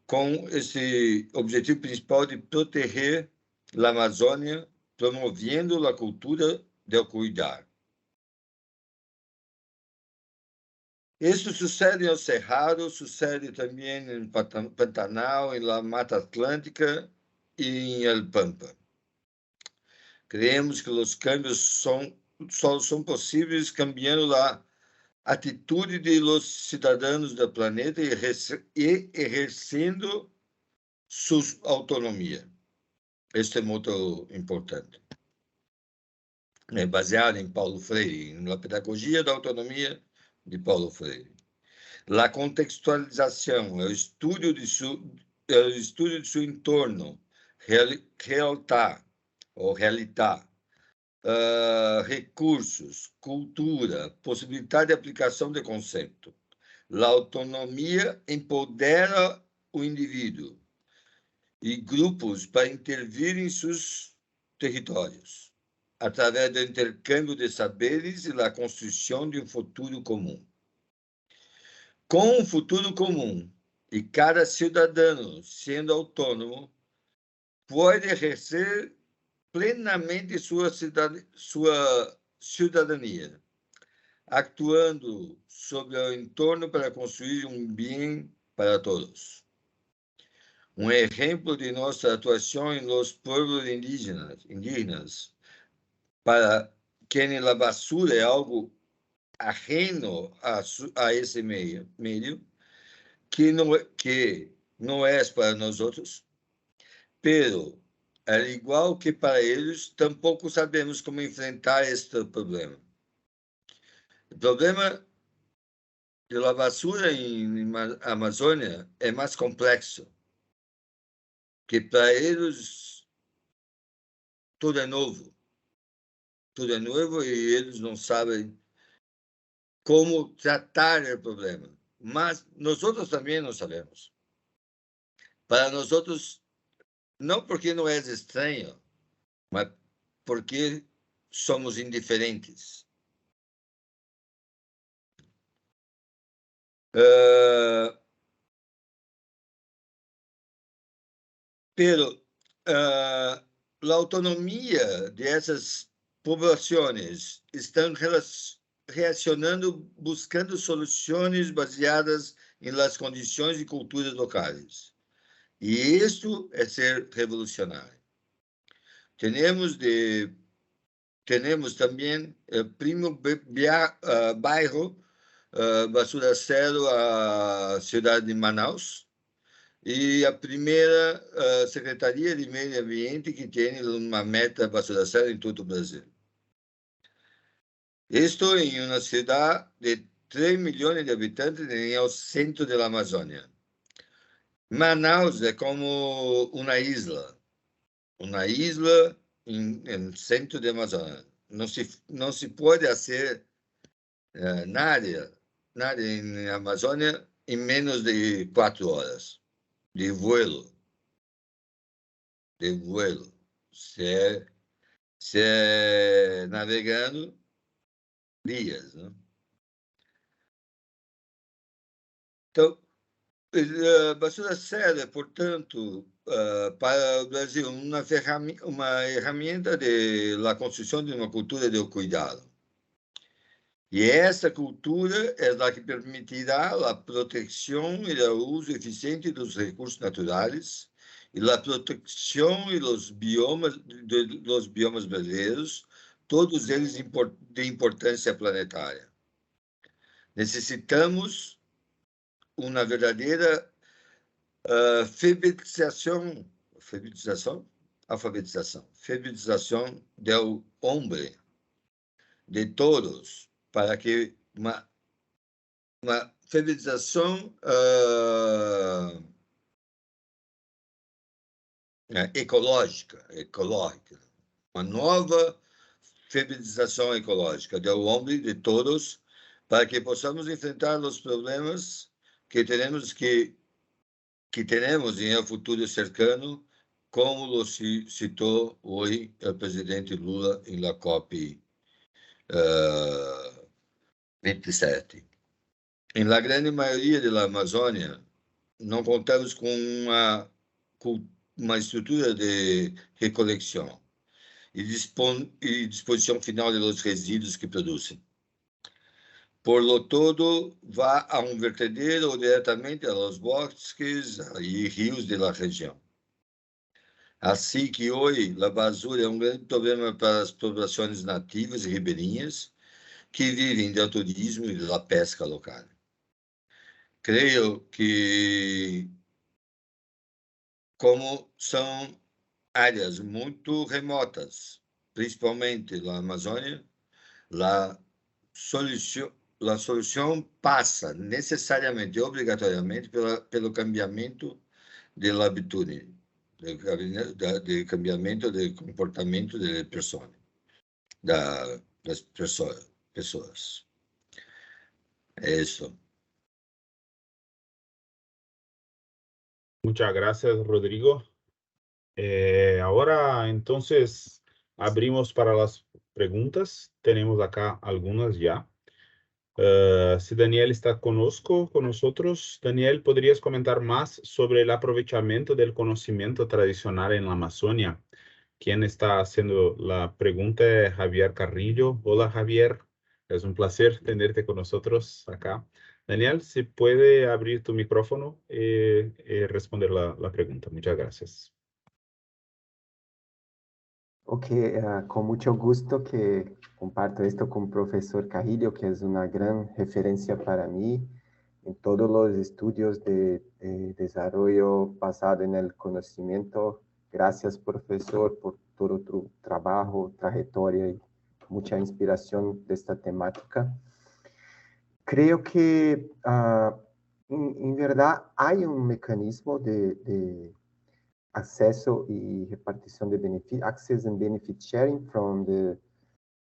com esse objetivo principal de proteger a Amazônia, promovendo a cultura de cuidar. Isso sucede no Cerrado, sucede também em Pantanal, em la Mata Atlântica e em El Pampa. Creemos que os cambios só são possíveis cambiando a atitude dos cidadãos do planeta e exercendo sua autonomia. Isso é muito importante. É baseado em Paulo Freire, na pedagogia da autonomia de Paulo Freire. A contextualização é o estudo de seu entorno, realidade, recursos, cultura, possibilidade de aplicação de conceito. A autonomia empodera o indivíduo e grupos para intervir em seus territórios, através do intercâmbio de saberes e da construção de um futuro comum. Com um futuro comum e cada cidadão sendo autônomo, pode exercer plenamente sua cidadania, actuando sobre o entorno para construir bem para todos. Exemplo de nossa atuação em los pueblos indígenas, para quem a basura é algo ajeno a esse meio, que não é para nós outros, pero, al igual que para eles, tampouco sabemos como enfrentar este problema. O problema da basura na Amazônia é mais complexo, que para eles tudo é novo. Tudo é novo e eles não sabem como tratar o problema. Mas nós outros também não sabemos. Para nós outros, não porque não é estranho, mas porque somos indiferentes. Pero a autonomia dessas populações estão reacionando, buscando soluções baseadas em las condições e culturas locais. E isso é ser revolucionário. Temos também o primo bairro Basura Zero, a cidade de Manaus, e a primeira Secretaria de Meio Ambiente que tem uma meta Basura Zero em todo o Brasil. Isto em uma cidade de 3 milhões de habitantes no centro da Amazônia. Manaus é como uma isla no centro da Amazônia. Não se pode fazer nada na Amazônia em menos de 4 horas de voo. Se navegando dias, não? Então, Basura Zero é, portanto, para o Brasil, uma ferramenta de la construção de uma cultura de cuidado. E essa cultura é a que permitirá a proteção e o uso eficiente dos recursos naturais e a proteção dos biomas brasileiros, todos eles de importância planetária. Necessitamos uma verdadeira alfabetização do homem, de todos, para que uma alfabetização ecológica, uma nova alfabetização ecológica do homem, de todos, para que possamos enfrentar os problemas que temos em um futuro cercano, como lo citou hoje o presidente Lula em la COP 27. Em la grande maioria da Amazônia, não contamos com uma estrutura de recolecção e disposição final dos resíduos que produzem. Por lo todo, vá a vertedero ou diretamente aos bosques e rios da região. Assim que hoje, a basura é grande problema para as populações nativas e ribeirinhas que vivem do turismo e da pesca local. Creio que, como são áreas muito remotas, principalmente na Amazônia, a solução passa necessariamente, obrigatoriamente, pelo cambiamento de habitude, do cambiamento de comportamento das pessoas. É isso.
Muchas gracias, Rodrigo. Ahora, entonces, abrimos para las preguntas. Tenemos acá algunas ya. Si Daniel está con nosotros, Daniel, ¿podrías comentar más sobre el aprovechamiento del conocimiento tradicional en la Amazonia, Quien está haciendo la pregunta es Javier Carrillo. Hola, Javier. Es un placer tenerte con nosotros acá. Daniel, si puede abrir tu micrófono y responder la pregunta. Muchas gracias.
Ok, con mucho gusto que comparto esto con el profesor Carrillo, que es una gran referencia para mí en todos los estudios de desarrollo basado en el conocimiento. Gracias, profesor, por todo tu trabajo, trayectoria y mucha inspiración de esta temática. Creo que, en verdad, hay un mecanismo de acceso y repartición de beneficios, access and benefit sharing from the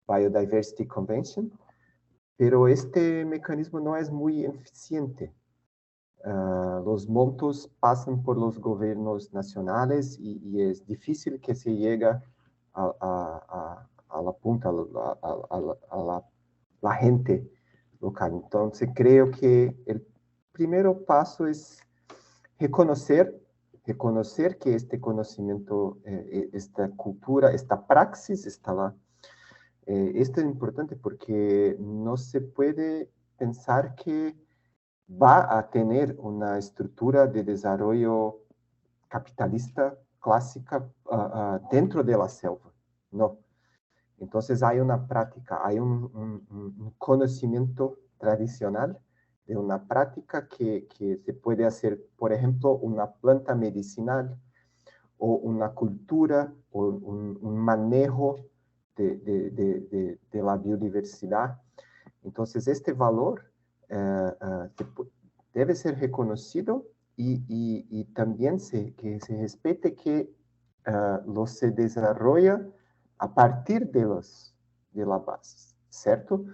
Biodiversity Convention, pero este mecanismo no es muy eficiente. Los montos pasan por los gobiernos nacionales y es difícil que se llegue a la punta, a la gente local. Entonces, creo que el primer paso es reconocer que este conocimiento, esta cultura, esta praxis está lá. Esto es importante porque no se puede pensar que va a tener una estructura de desarrollo capitalista clásica dentro de la selva. No. Entonces hay una práctica, hay un conocimiento tradicional de una práctica que se puede hacer, por ejemplo, una planta medicinal o una cultura o un manejo de la biodiversidad. Entonces, este valor debe ser reconocido y también que se respete que lo se desarrolla a partir de la base, ¿cierto?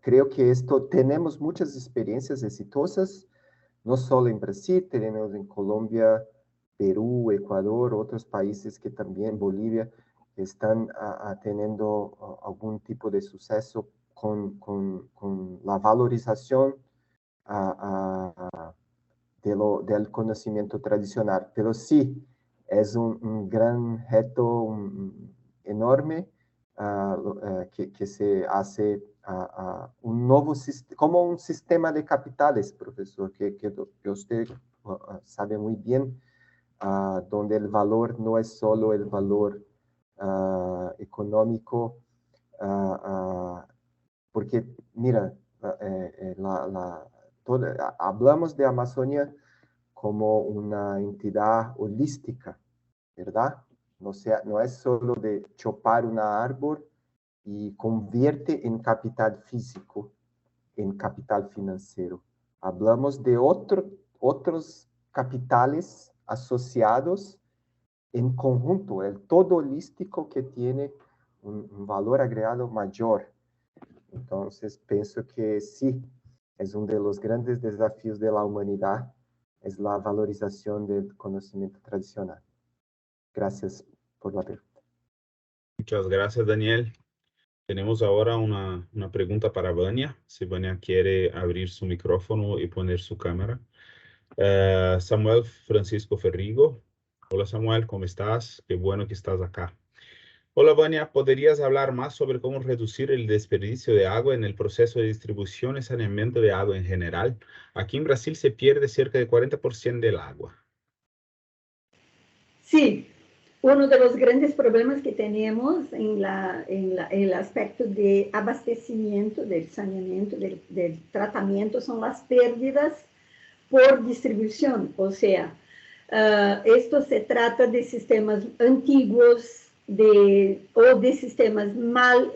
Creo que esto, tenemos muchas experiencias exitosas, no solo en Brasil, tenemos en Colombia, Perú, Ecuador, otros países que también, Bolivia, están teniendo algún tipo de suceso con la valorización del conocimiento tradicional. Pero sí, es un gran reto enorme que se hace un nuevo sistema, como un sistema de capitales, profesor, que usted sabe muy bien, donde el valor no es solo el valor económico, porque, mira, hablamos de Amazonia como una entidad holística, ¿verdad? No es solo de chopar una árbol y convierte en capital físico, en capital financiero. Hablamos de otros capitales asociados en conjunto, el todo holístico que tiene un valor agregado mayor. Entonces, pienso que sí, es uno de los grandes desafíos de la humanidad, es la valorización del conocimiento tradicional. Gracias por la pregunta.
Muchas gracias, Daniel. Tenemos ahora una pregunta para Vania, si Vania quiere abrir su micrófono y poner su cámara. Samuel Francisco Ferrigo. Hola, Samuel, ¿cómo estás? Qué bueno que estás acá. Hola, Vania, ¿podrías hablar más sobre cómo reducir el desperdicio de agua en el proceso de distribución y saneamiento de agua en general? Aquí en Brasil se pierde cerca de 40% del agua.
Sí, uno de los grandes problemas que tenemos en el aspecto de abastecimiento, del saneamiento, del tratamiento, son las pérdidas por distribución. O sea, esto se trata de sistemas antiguos o de sistemas mal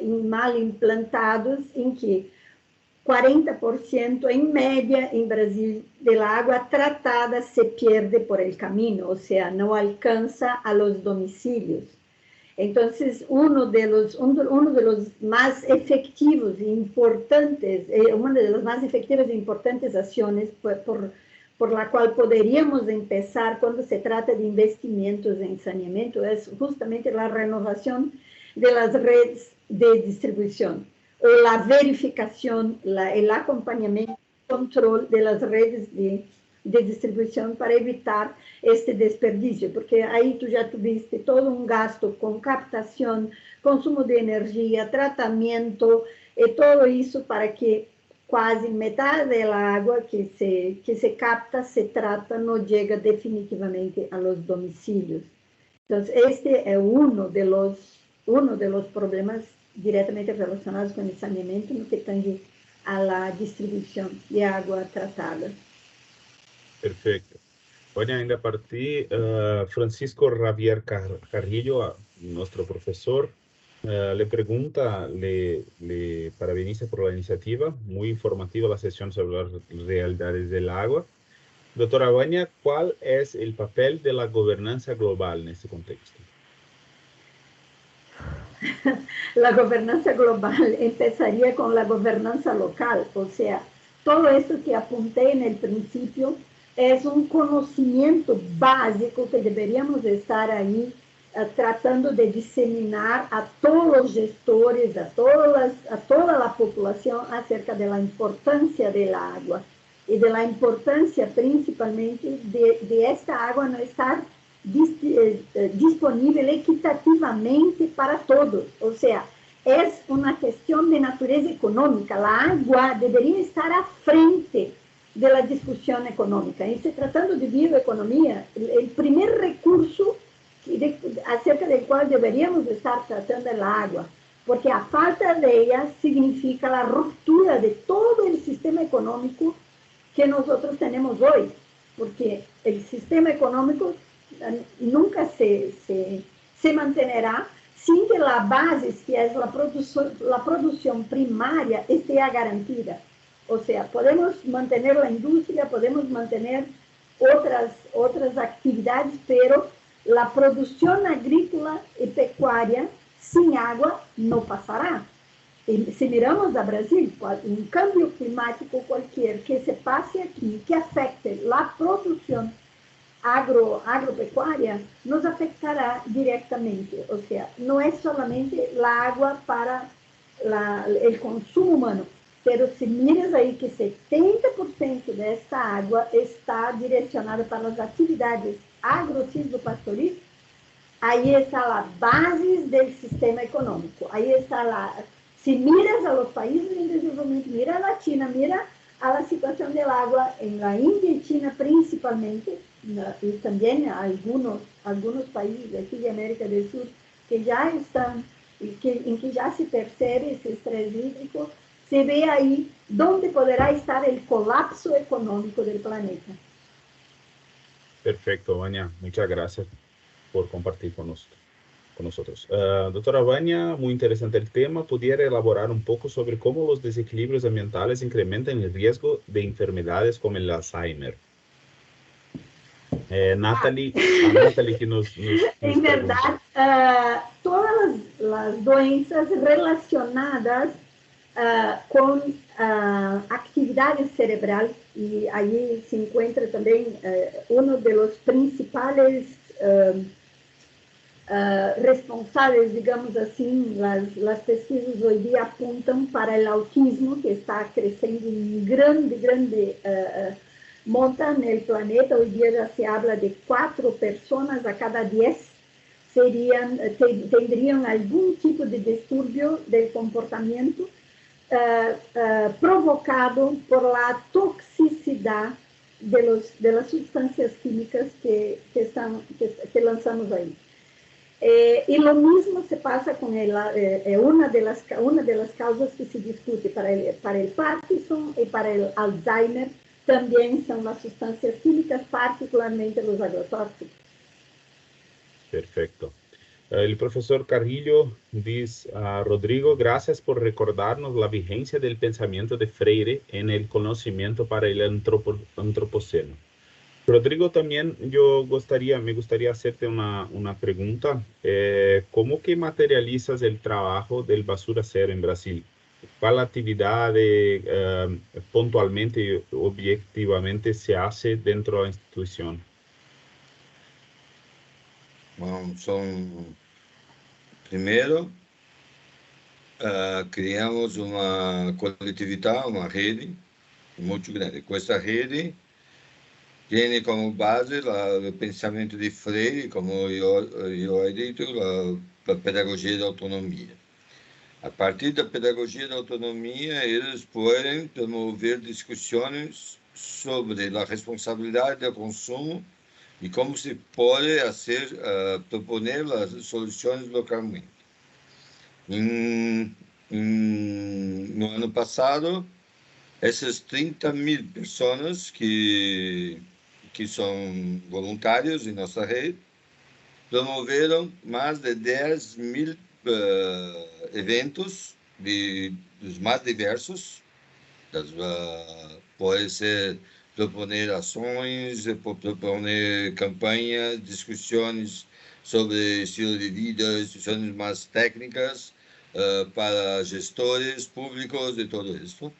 implantados, en que 40% en media en Brasil de la agua tratada se pierde por el camino, o sea, no alcanza a los domicilios. Entonces, uno de los más efectivos e importantes, una de las más efectivas e importantes acciones por la cual poderíamos empezar cuando se trata de investimentos en saneamiento es justamente la renovación de las redes de distribución, o la verificación, el acompañamiento, control de las redes de de distribuição para evitar este desperdício, porque aí tu já tuviste todo um gasto com captação, consumo de energia, tratamento, e tudo isso para que quase metade da água que se capta, se trata, não chega definitivamente a los domicílios. Então, este é um de los problemas diretamente relacionados com o saneamento no que tange a la distribuição de água tratada.
Perfecto. Bueno, ainda para ti, Francisco Javier Carrillo, nuestro profesor, le pregunta, le parabeniza por la iniciativa, muy informativa la sesión sobre las realidades del agua. Doctora Vania, ¿cuál es el papel de la gobernanza global en este contexto?
La gobernanza global empezaría con la gobernanza local, o sea, todo esto que apunté en el principio es un conocimiento básico que deberíamos estar ahí tratando de diseminar a todos los gestores, a toda la población acerca de la importancia del agua y de la importancia principalmente de esta agua no estar disponible equitativamente para todos. O sea, es una cuestión de naturaleza económica. La agua debería estar a frente de la discusión económica. Y se tratando de bioeconomía, el primer recurso acerca del cual deberíamos estar tratando es la agua, porque a falta de ella significa la ruptura de todo el sistema económico que nosotros tenemos hoy, porque el sistema económico nunca se mantendrá sin que la base, que es la producción primaria, esté garantida. O sea, podemos mantener la industria, podemos mantener otras actividades, pero la producción agrícola y pecuaria sin agua no pasará. Y si miramos a Brasil, un cambio climático cualquier que se pase aquí, que afecte la producción agropecuaria, nos afectará directamente. O sea, no es solamente la agua para el consumo humano, pero si miras ahí que 70% de esta agua está direccionada para las actividades agro-silvopastoris, ahí está la base del sistema económico. Ahí está si miras a los países en desarrollo, mira a la China, mira a la situación del agua en la India y China principalmente, y también algunos países aquí de América del Sur que ya están, en que ya se percibe ese estrés hídrico, se ve ahí dónde podrá estar el colapso económico del planeta.
Perfecto, Vania. Muchas gracias por compartir con nosotros. Doctora Vania, muy interesante el tema. ¿Pudiera elaborar un poco sobre cómo los desequilibrios ambientales incrementan el riesgo de enfermedades como el Alzheimer? Natalie, que nos
en verdad, todas las doenças relacionadas con actividad cerebral, y allí se encuentra también uno de los principales responsables, digamos así, las pesquisas hoy día apuntan para el autismo, que está creciendo en grande monta en el planeta. Hoy día ya se habla de 4 personas a cada 10 tendrían algún tipo de disturbio del comportamiento provocado por la toxicidad de las sustancias químicas que lanzamos ahí. Y lo mismo se pasa con una de las causas que se discute para el Parkinson y para el Alzheimer, también son las sustancias químicas, particularmente los agrotóxicos.
Perfecto. El profesor Carrillo dice a Rodrigo, gracias por recordarnos la vigencia del pensamiento de Freire en el conocimiento para el antropoceno. Rodrigo, también me gustaría hacerte una pregunta. ¿Cómo que materializas el trabajo del basura cero en Brasil? ¿Cuál actividad puntualmente y objetivamente se hace dentro de la institución?
Bom, primeiro, criamos uma coletividade, uma rede muito grande. Com essa rede, tem como base o pensamento de Freire, como eu he dito, a pedagogia da autonomia. A partir da pedagogia da autonomia, eles podem promover discussões sobre a responsabilidade do consumo e como se pode proponer as soluções localmente. No ano passado, essas 30.000 pessoas que são voluntários em nossa rede promoveram mais de 10.000 eventos dos mais diversos. Pode ser proponer ações, proponer campanhas, discussões sobre estilo de vida, discussões mais técnicas para gestores públicos de todo isso,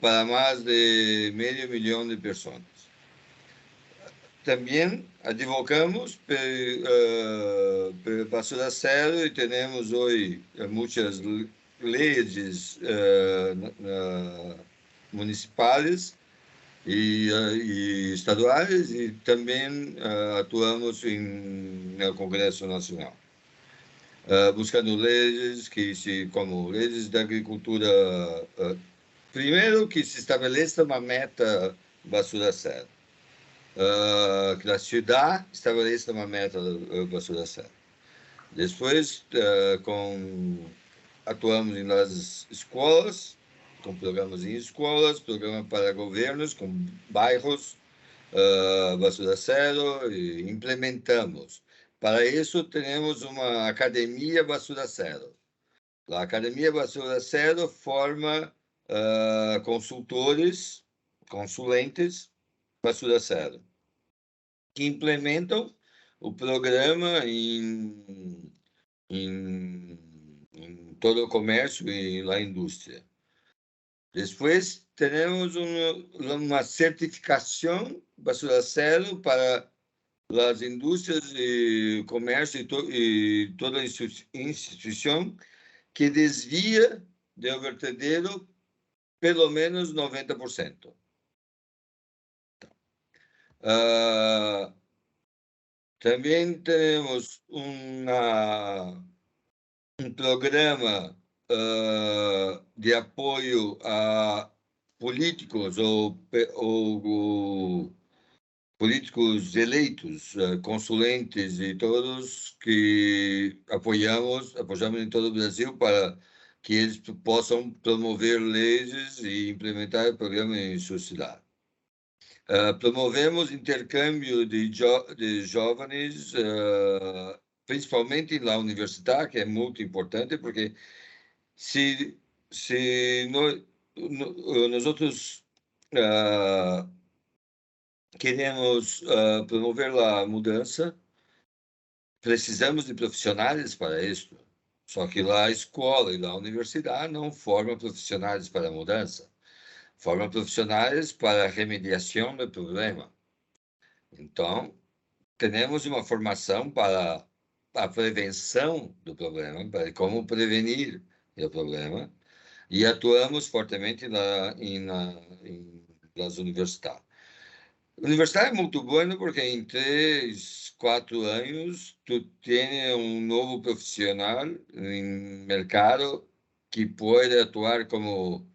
para mais de 500.000 de pessoas. Também advogamos pela basura zero e temos hoje muitas leis municipais e estaduais e também atuamos no Congresso Nacional, buscando leis como leis da agricultura. Primeiro, que se estabeleça uma meta basura zero. Que a cidade estabeleça uma meta basura zero. Depois, atuamos nas escolas, com programas em escolas, programas para governos, com bairros, basura zero, e implementamos. Para isso, temos uma academia basura zero. A academia basura zero forma consulentes basura zero, que implementam o programa em todo o comércio e na indústria. Depois, temos uma certificação basura zero para as indústrias e comércio e toda instituição que desvia do vertedero pelo menos 90%. Também temos um programa de apoio a políticos ou políticos eleitos, consulentes e todos que apoiamos em todo o Brasil para que eles possam promover leis e implementar programas em sua cidade. Promovemos intercâmbio de jovens, principalmente na universidade, que é muito importante, porque se nós outros queremos promover a mudança, precisamos de profissionais para isso. Só que lá a escola e a universidade não formam profissionais para a mudança. Formam profissionais para a remediação do problema. Então, temos uma formação para a prevenção do problema, para como prevenir o problema, e atuamos fortemente nas universidades. A universidade é muito boa porque em 3, 4 anos tu tens novo profissional no mercado que pode atuar como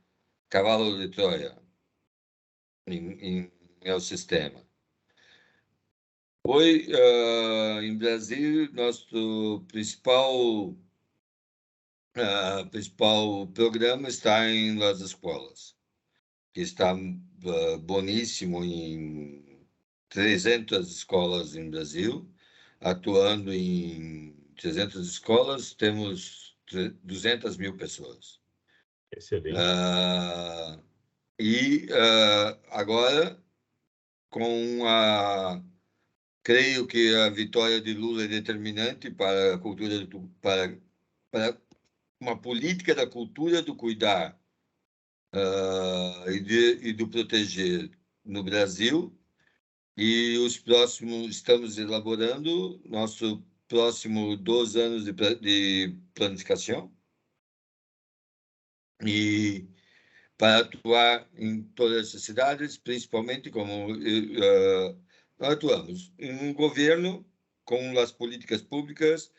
cavalo de Troia no sistema. Hoje, em Brasil, nosso principal programa está em las escolas, que está boníssimo em 300 escolas em Brasil, atuando em 300 escolas, temos 200.000 pessoas.
Excelente.
Agora, creio que a vitória de Lula é determinante para a cultura para uma política da cultura do cuidar e do proteger no Brasil. E estamos elaborando nosso próximo 2 anos de planificação. E para actuar em todas as cidades, principalmente como nós atuamos em um governo com as políticas públicas,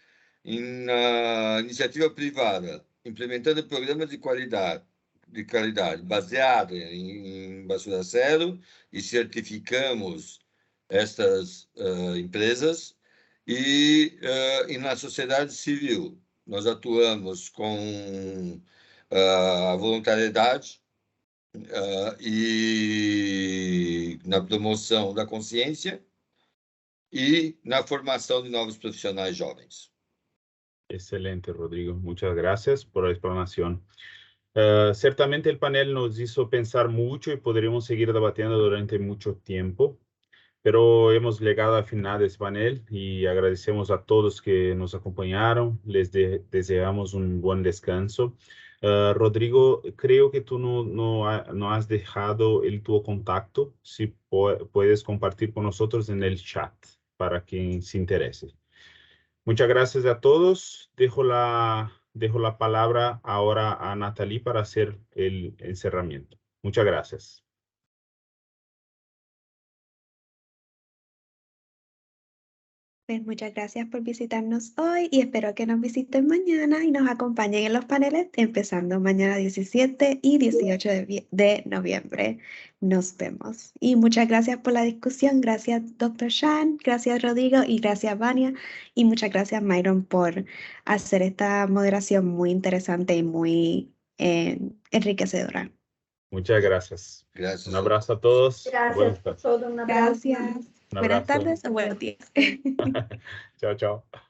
na iniciativa privada, implementando programas de qualidade baseada em basura zero, e certificamos estas empresas, e na sociedade civil nós atuamos com a voluntariedade e na promoção da consciência e na formação de novos profissionais jovens.
Excelente, Rodrigo. Muchas gracias por la explanación. Ciertamente el panel nos hizo pensar mucho y podríamos seguir debatiendo durante mucho tiempo, pero hemos llegado al final de este panel y agradecemos a todos que nos acompañaron. Les deseamos un buen descanso. Rodrigo, creo que tú no has dejado tu contacto. Si puedes compartir con nosotros en el chat para quien se interese. Muchas gracias a todos. Dejo la palabra ahora a Nathalie para hacer el encerramiento. Muchas gracias.
Pues muchas gracias por visitarnos hoy y espero que nos visiten mañana y nos acompañen en los paneles empezando mañana 17 y 18 de noviembre. Nos vemos. Y muchas gracias por la discusión. Gracias, Dr. Shan. Gracias, Rodrigo. Y gracias, Vania. Y muchas gracias, Myron, por hacer esta moderación muy interesante y muy enriquecedora.
Muchas gracias.
Gracias.
Un abrazo a todos.
Gracias por todo. Un abrazo.
Gracias.
Un
Buenas
abrazo.
tardes o buenos días.
Chao, chao.